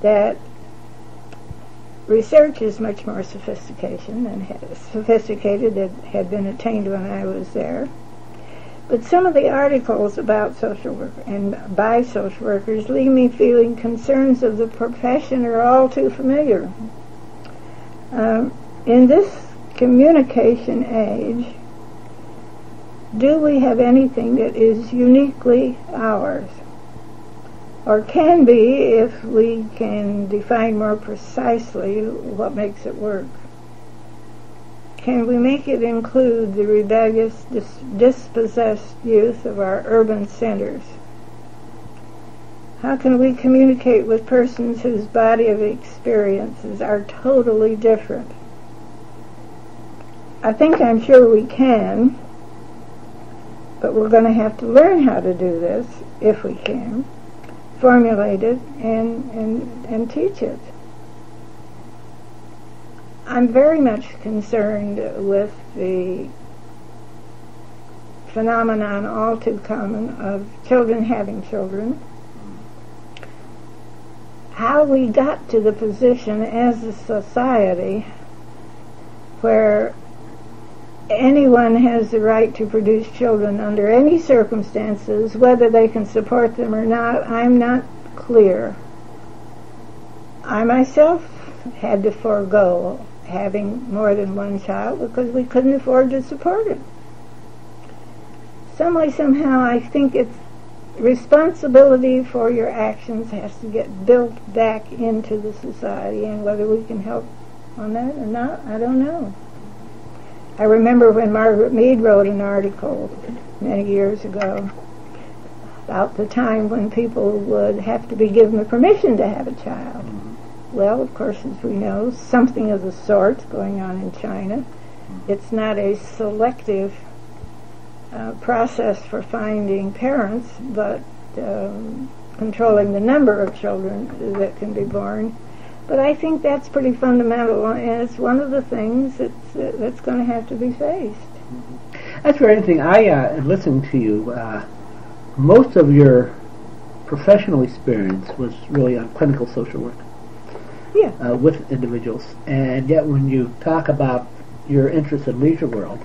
that research is much more sophisticated than had been attained when I was there. But some of the articles about social work and by social workers leave me feeling concerns of the profession are all too familiar. In this communication age, do we have anything that is uniquely ours? Or can be, if we can define more precisely what makes it work? Can we make it include the rebellious, dispossessed youth of our urban centers? How can we communicate with persons whose body of experiences are totally different? I'm sure we can, but we're going to have to learn how to do this, if we can, formulate it, and teach it. I'm very much concerned with the phenomenon all too common of children having children. How we got to the position as a society where anyone has the right to produce children under any circumstances, whether they can support them or not, I'm not clear. I myself had to forego having more than one child because we couldn't afford to support it. Some way, somehow, I think it's responsibility for your actions has to get built back into the society, and whether we can help on that or not, I don't know. I remember when Margaret Mead wrote an article many years ago about the time when people would have to be given the permission to have a child. Well, of course, as we know, something of the sort going on in China. It's not a selective process for finding parents, but controlling the number of children that can be born. But I think that's pretty fundamental, and it's one of the things that's going to have to be faced. That's very interesting. I listened to you. Most of your professional experience was really on clinical social work. Yeah. With individuals, and yet when you talk about your interest in leisure world,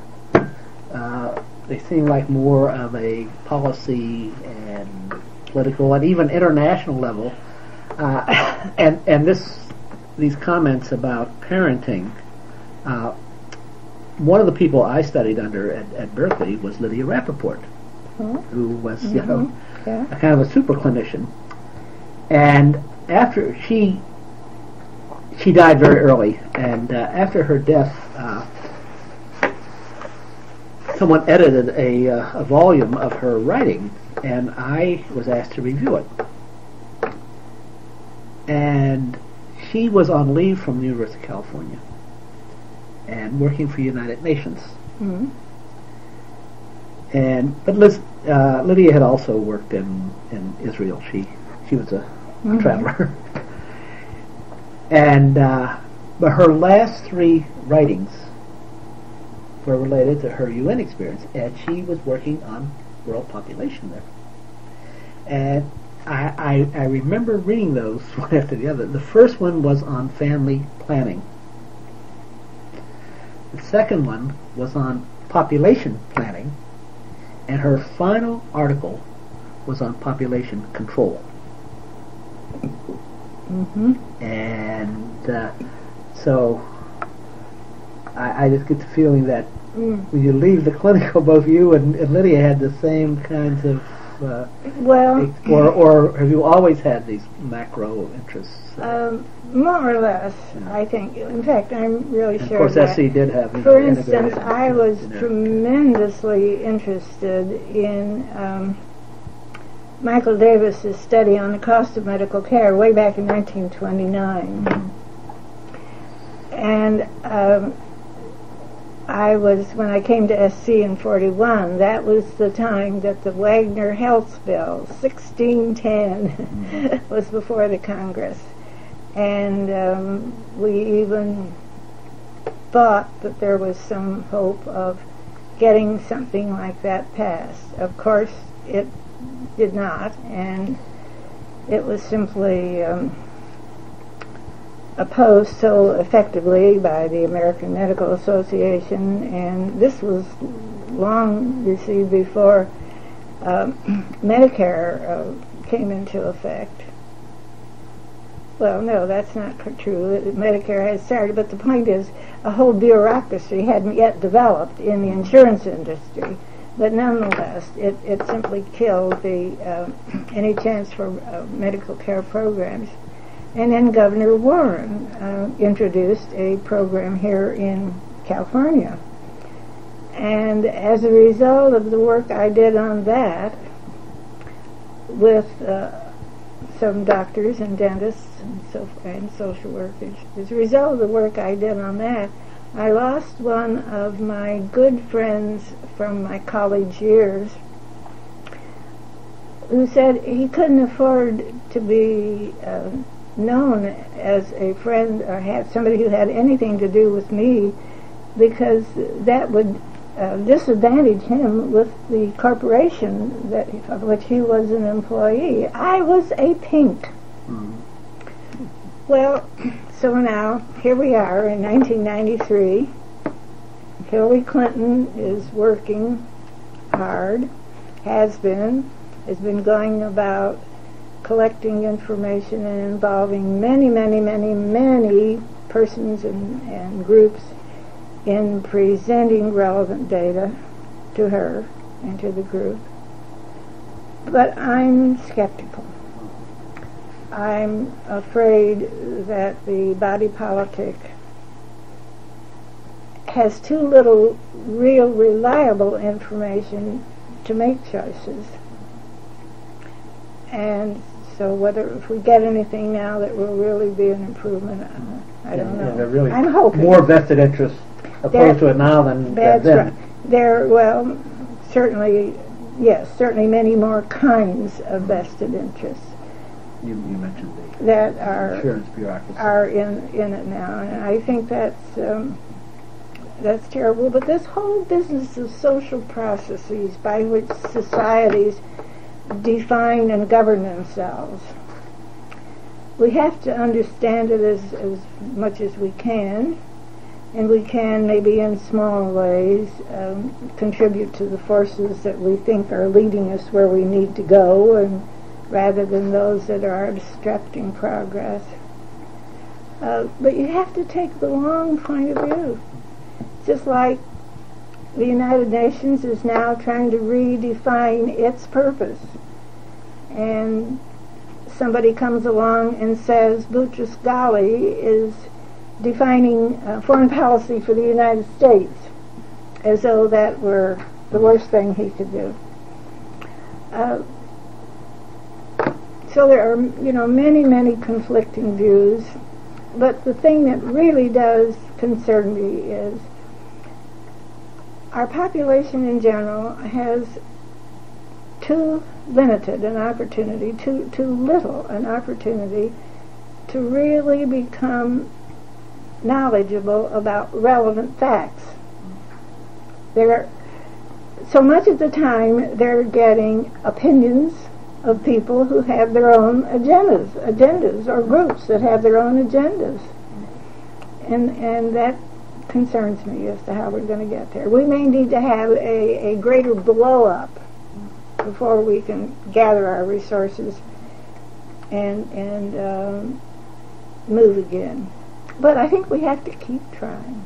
they seem like more of a policy and political and even international level. And these comments about parenting. One of the people I studied under at Berkeley was Lydia Rapoport, who was a kind of a super clinician, and after she died very early, and after her death, someone edited a volume of her writing, and I was asked to review it. And she was on leave from the University of California and working for United Nations. Mm-hmm. But Lydia had also worked in Israel. She was a traveler. And but her last 3 writings were related to her UN experience, and she was working on world population there. And I remember reading those one after the other. The first one was on family planning. The second one was on population planning, and her final article was on population control. Mm-hmm. And so I just get the feeling that when you leave the clinical, both you and Lydia had the same kinds of or have you always had these macro interests? More or less, I think. In fact, I'm really sure. Of course, SC did have. For instance, I was tremendously interested in Michael Davis's study on the cost of medical care way back in 1929, and when I came to SC in 41, that was the time that the Wagner Health Bill, 1610, was before the Congress. And we even thought that there was some hope of getting something like that passed. Of course, it did not, and it was simply opposed so effectively by the American Medical Association, and this was long, you see, before Medicare came into effect. Well, no, that's not true. Medicare has started, but the point is a whole bureaucracy hadn't yet developed in the insurance industry. But nonetheless, it simply killed any chance for medical care programs. And then Governor Warren introduced a program here in California. And as a result of the work I did on that, with some doctors and dentists and social workers, as a result of the work I did on that, I lost one of my good friends from my college years who said he couldn't afford to be known as a friend or have somebody who had anything to do with me, because that would disadvantage him with the corporation of which he was an employee. I was a pink. Well, so now here we are in 1993. Hillary Clinton is working hard, has been going about collecting information and involving many, many, many, many persons and groups in presenting relevant data to her and to the group. But I'm skeptical. I'm afraid that the body politic has too little real reliable information to make choices. And so if we get anything now that will really be an improvement, I don't know. Really I'm hoping. More vested interest opposed to it now than then. Right. There, certainly, yes, certainly many more kinds of vested interests. You mentioned that are insurance bureaucracy are in it now, and I think that's terrible. But this whole business of social processes by which societies define and govern themselves, we have to understand it as much as we can, and we can maybe in small ways contribute to the forces that we think are leading us where we need to go, and rather than those that are obstructing progress. But you have to take the long point of view. Just like the United Nations is now trying to redefine its purpose. And somebody comes along and says Boutros Ghali is defining foreign policy for the United States, as though that were the worst thing he could do. So there are, many, many conflicting views, but the thing that really does concern me is our population in general has too limited an opportunity, too little an opportunity to really become knowledgeable about relevant facts. So much of the time they're getting opinions of people who have their own agendas, or groups that have their own agendas. And that concerns me as to how we're going to get there. We may need to have a greater blow-up before we can gather our resources and move again. But I think we have to keep trying.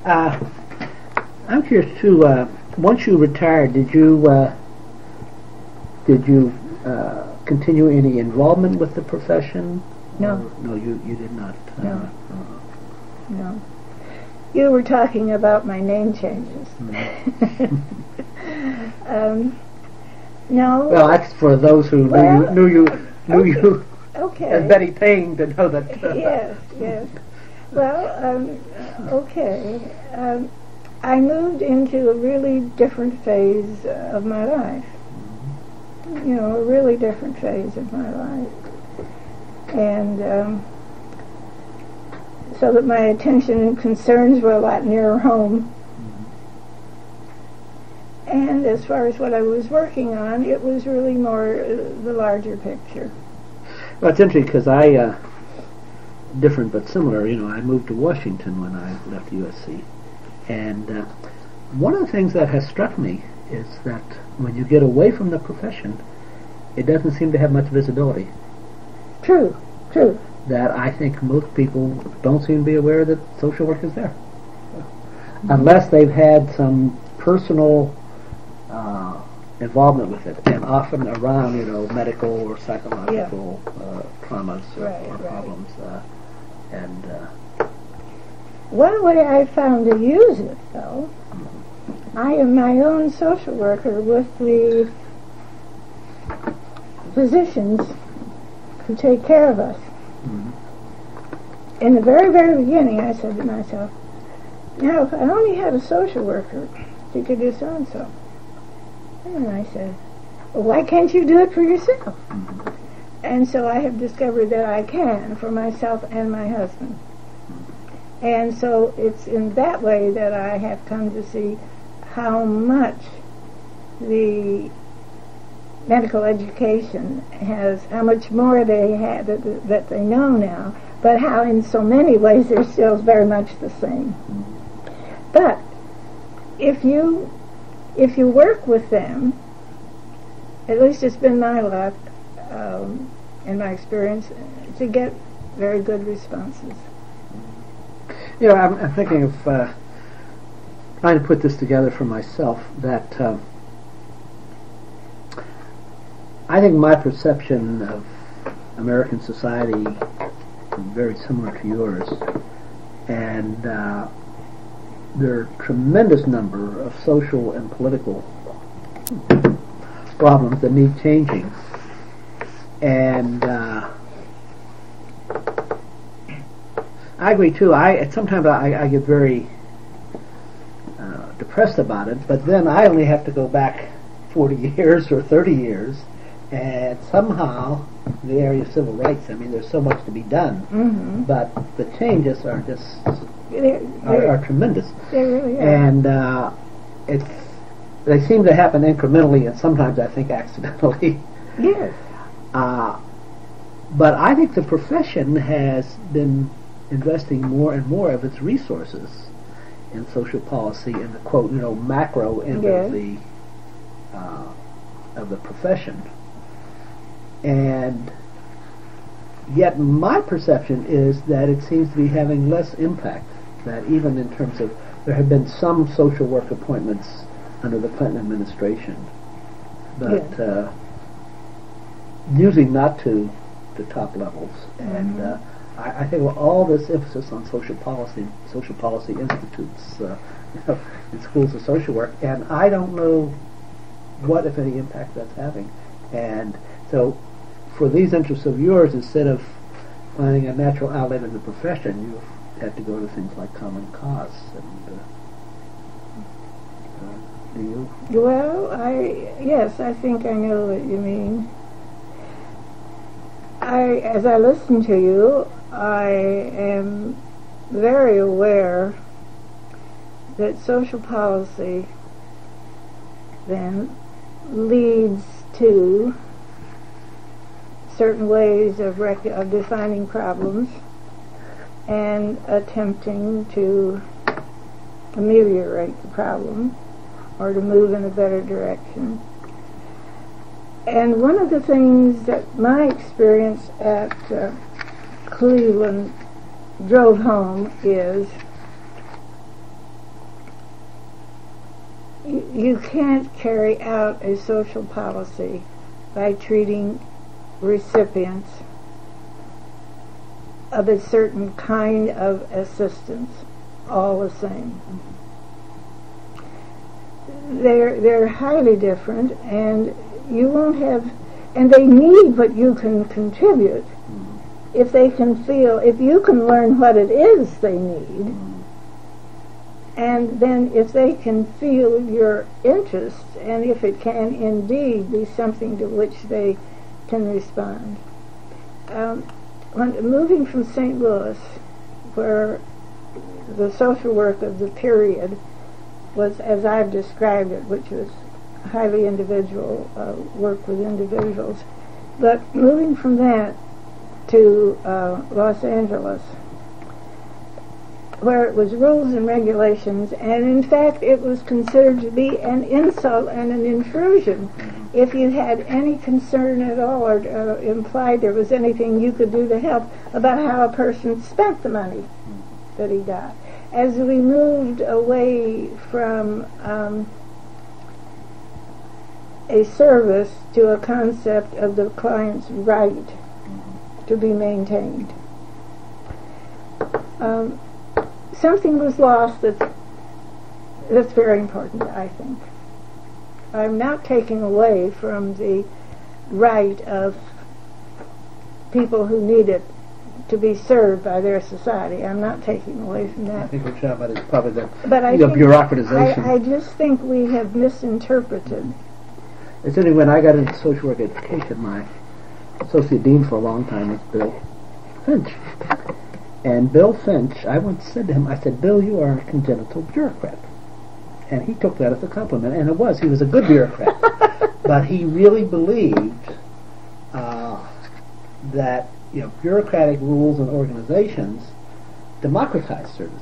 I'm curious too. Once you retired, did you continue any involvement with the profession? No. No, you did not. No. No. You were talking about my name changes. No. Well, that's for those who knew you Okay. as Betty Payne to know that. Yes. Well, okay. I moved into a really different phase of my life. You know, a really different phase of my life. And so that my attention and concerns were a lot nearer home. And as far as what I was working on, it was really more the larger picture. Well, it's interesting because different but similar, I moved to Washington when I left USC. And one of the things that has struck me is that when you get away from the profession, it doesn't seem to have much visibility. True. That I think most people don't seem to be aware that social work is there. Unless they've had some personal involvement with it, and often around, medical or psychological traumas or problems. One way I found to use it, though, I am my own social worker with the physicians who take care of us. Mm-hmm. In the very, very beginning, I said to myself, now, if I only had a social worker, she could do so-and-so. And I said, well, why can't you do it for yourself? Mm-hmm. And so I have discovered that I can for myself and my husband. And so it's in that way that I have come to see how much the medical education has, how much more they had that they know now, but how in so many ways they're still very much the same. But if you work with them, at least it's been my luck, in my experience, to get very good responses. I'm thinking of trying to put this together for myself, that I think my perception of American society is very similar to yours, and there are a tremendous number of social and political problems that need changing. And I agree too. Sometimes I get very depressed about it, but then I only have to go back 40 years or 30 years, and somehow the area of civil rights, there's so much to be done, but the changes are just are tremendous. They really are. And they seem to happen incrementally, and sometimes I think accidentally. Yes. But I think the profession has been investing more and more of its resources in social policy in the quote, macro end of the profession. And yet my perception is that it seems to be having less impact, that even in terms of, there have been some social work appointments under the Clinton administration, but usually not to the top levels. And I think all this emphasis on social policy institutes, in schools of social work, and I don't know what, if any, impact that's having. And so, for these interests of yours, instead of finding a natural outlet in the profession, you've had to go to things like Common Cause. And do you? Well, yes, I think I know what you mean. As I listen to you, I am very aware that social policy then leads to certain ways of defining problems and attempting to ameliorate the problem or to move in a better direction. And one of the things that my experience at Cleveland drove home is you can't carry out a social policy by treating recipients of a certain kind of assistance all the same. They're highly different, and you won't have, and they need what you can contribute. If they can feel, if you can learn what it is they need, and then if they can feel your interest, and if it can indeed be something to which they can respond. When moving from St. Louis, where the social work of the period was, as I've described it, which was highly individual work with individuals, but moving from that to Los Angeles, where it was rules and regulations, and in fact it was considered to be an insult and an intrusion if you had any concern at all or implied there was anything you could do to help about how a person spent the money that he got. As we moved away from a service to a concept of the client's right to be maintained, something was lost that's very important, I think. I'm not taking away from the right of people who need it to be served by their society. I'm not taking away from that. I think what you're talking about is probably the bureaucratization. I just think we have misinterpreted. It's only when I got into social work education, my associate dean for a long time was Bill Finch. And Bill Finch, I once said to him, I said, Bill, you are a congenital bureaucrat. And he took that as a compliment, and he was a good bureaucrat. But he really believed that bureaucratic rules and organizations democratize service.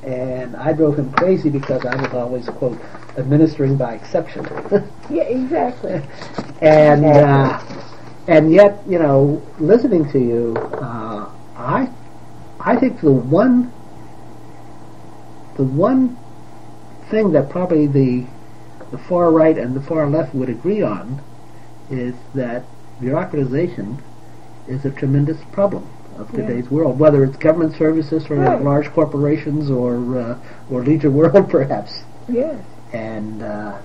And I drove him crazy because I was always, quote, administering by exception. Yeah, exactly. And yet, listening to you, I think the one thing that probably the far right and the far left would agree on is that bureaucratization is a tremendous problem of today's world, whether it's government services or large corporations or leisure world, perhaps. Yes. And I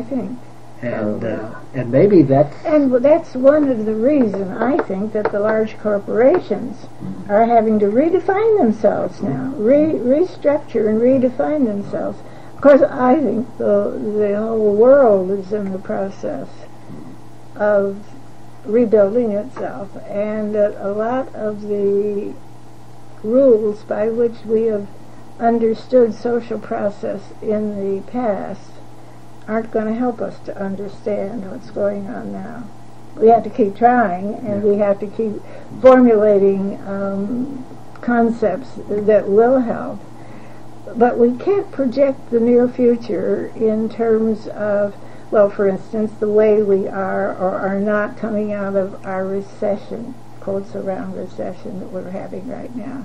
think. And maybe that's... And that's one of the reasons, I think, that the large corporations are having to redefine themselves now, restructure and redefine themselves. Of course, I think the whole world is in the process of rebuilding itself, and that a lot of the rules by which we have understood social process in the past aren't going to help us to understand what's going on now. We have to keep trying, and we have to keep formulating concepts that will help. But we can't project the near future in terms of, well, for instance, the way we are or are not coming out of our recession, quotes around recession that we're having right now.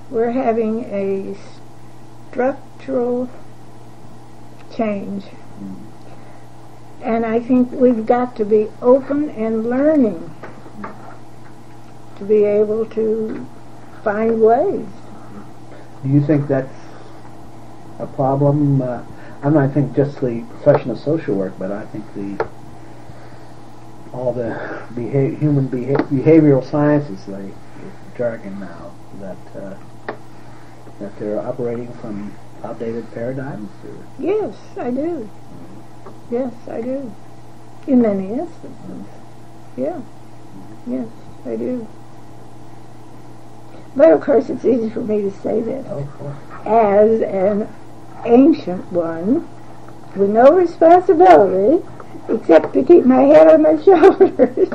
We're having a structural change. And I think we've got to be open and learning to be able to find ways. Do you think that's a problem? I'm not think just the profession of social work, but I think all the behavioral sciences, the jargon now, that they're operating from outdated paradigms? Yes, I do. Yes, I do. In many instances. Yeah. Yes, I do. But of course it's easy for me to say this as an ancient one with no responsibility except to keep my head on my shoulders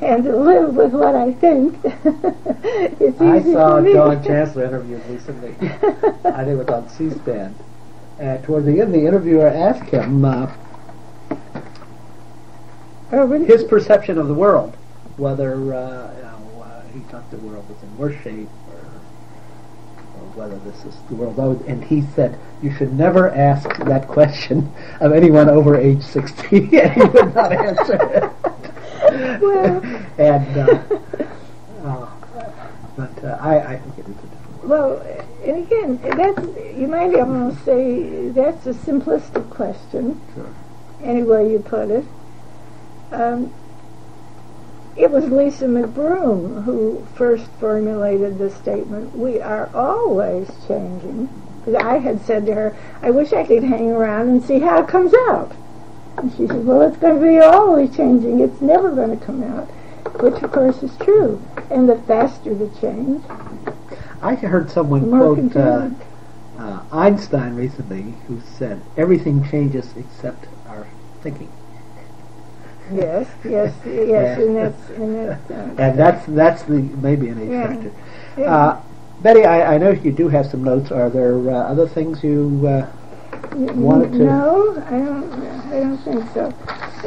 and to live with what I think. It's easy I saw for me. John Chancellor interviewed recently. I think it was on C-SPAN. And toward the end, the interviewer asked him his perception of the world, whether he thought the world was in worse shape or whether this is the world over. And he said, you should never ask that question of anyone over age 60, and he would not answer it. Well, but I think it is a different world. well, and again, you might almost say that's a simplistic question, Sure. any way you put it. It was Lisa McBroom who first formulated the statement, we are always changing. Because I had said to her, I wish I could hang around and see how it comes out. And she said, well, it's going to be always changing. It's never going to come out. Which, of course, is true. And the faster the change, I heard someone more quote confusing. Einstein recently, who said, everything changes except our thinking. Yes, And that's the maybe an age Yeah. factor. Yeah. Betty, I know you do have some notes. Are there other things you wanted to? No, I don't think so.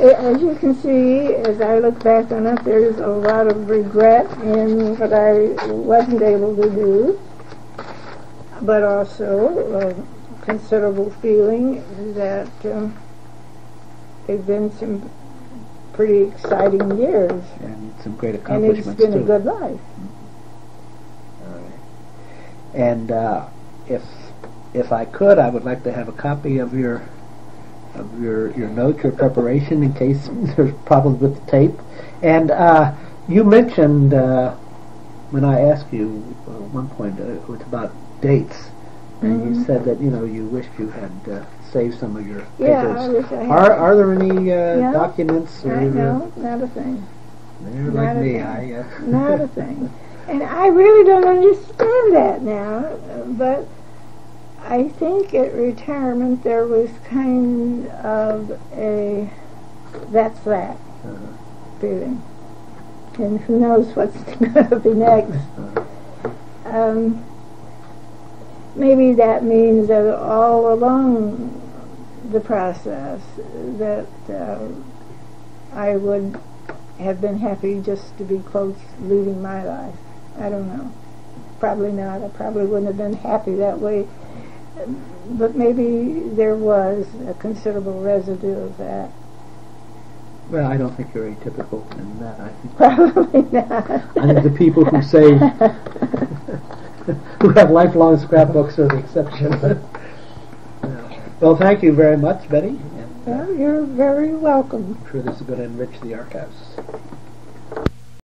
As you can see, as I look back on it, there's a lot of regret in what I wasn't able to do, but also considerable feeling that they've been some pretty exciting years, And some great and accomplishments it's been too. a good life. All right. And if I could, I would like to have a copy of your notes, your preparation, in case there's problems with the tape. And you mentioned when I asked you at one point, it was about dates, and you said that you wished you had saved some of your papers. Yeah, I wish I had. Are there any documents? Or, No, not a thing. They're Not like a me. thing. Not a thing. And I really don't understand that now, but I think at retirement there was kind of a that's that feeling. And who knows what's going to be next. Maybe that means that all along the process that I would have been happy just to be close leading my life. I don't know. Probably not. I probably wouldn't have been happy that way. But maybe there was a considerable residue of that. Well, I don't think you're atypical in that. I think Probably not. I think the people who say who have lifelong scrapbooks are the exception. Well, thank you very much, Betty. And, Well, you're very welcome. I'm sure this is going to enrich the archives.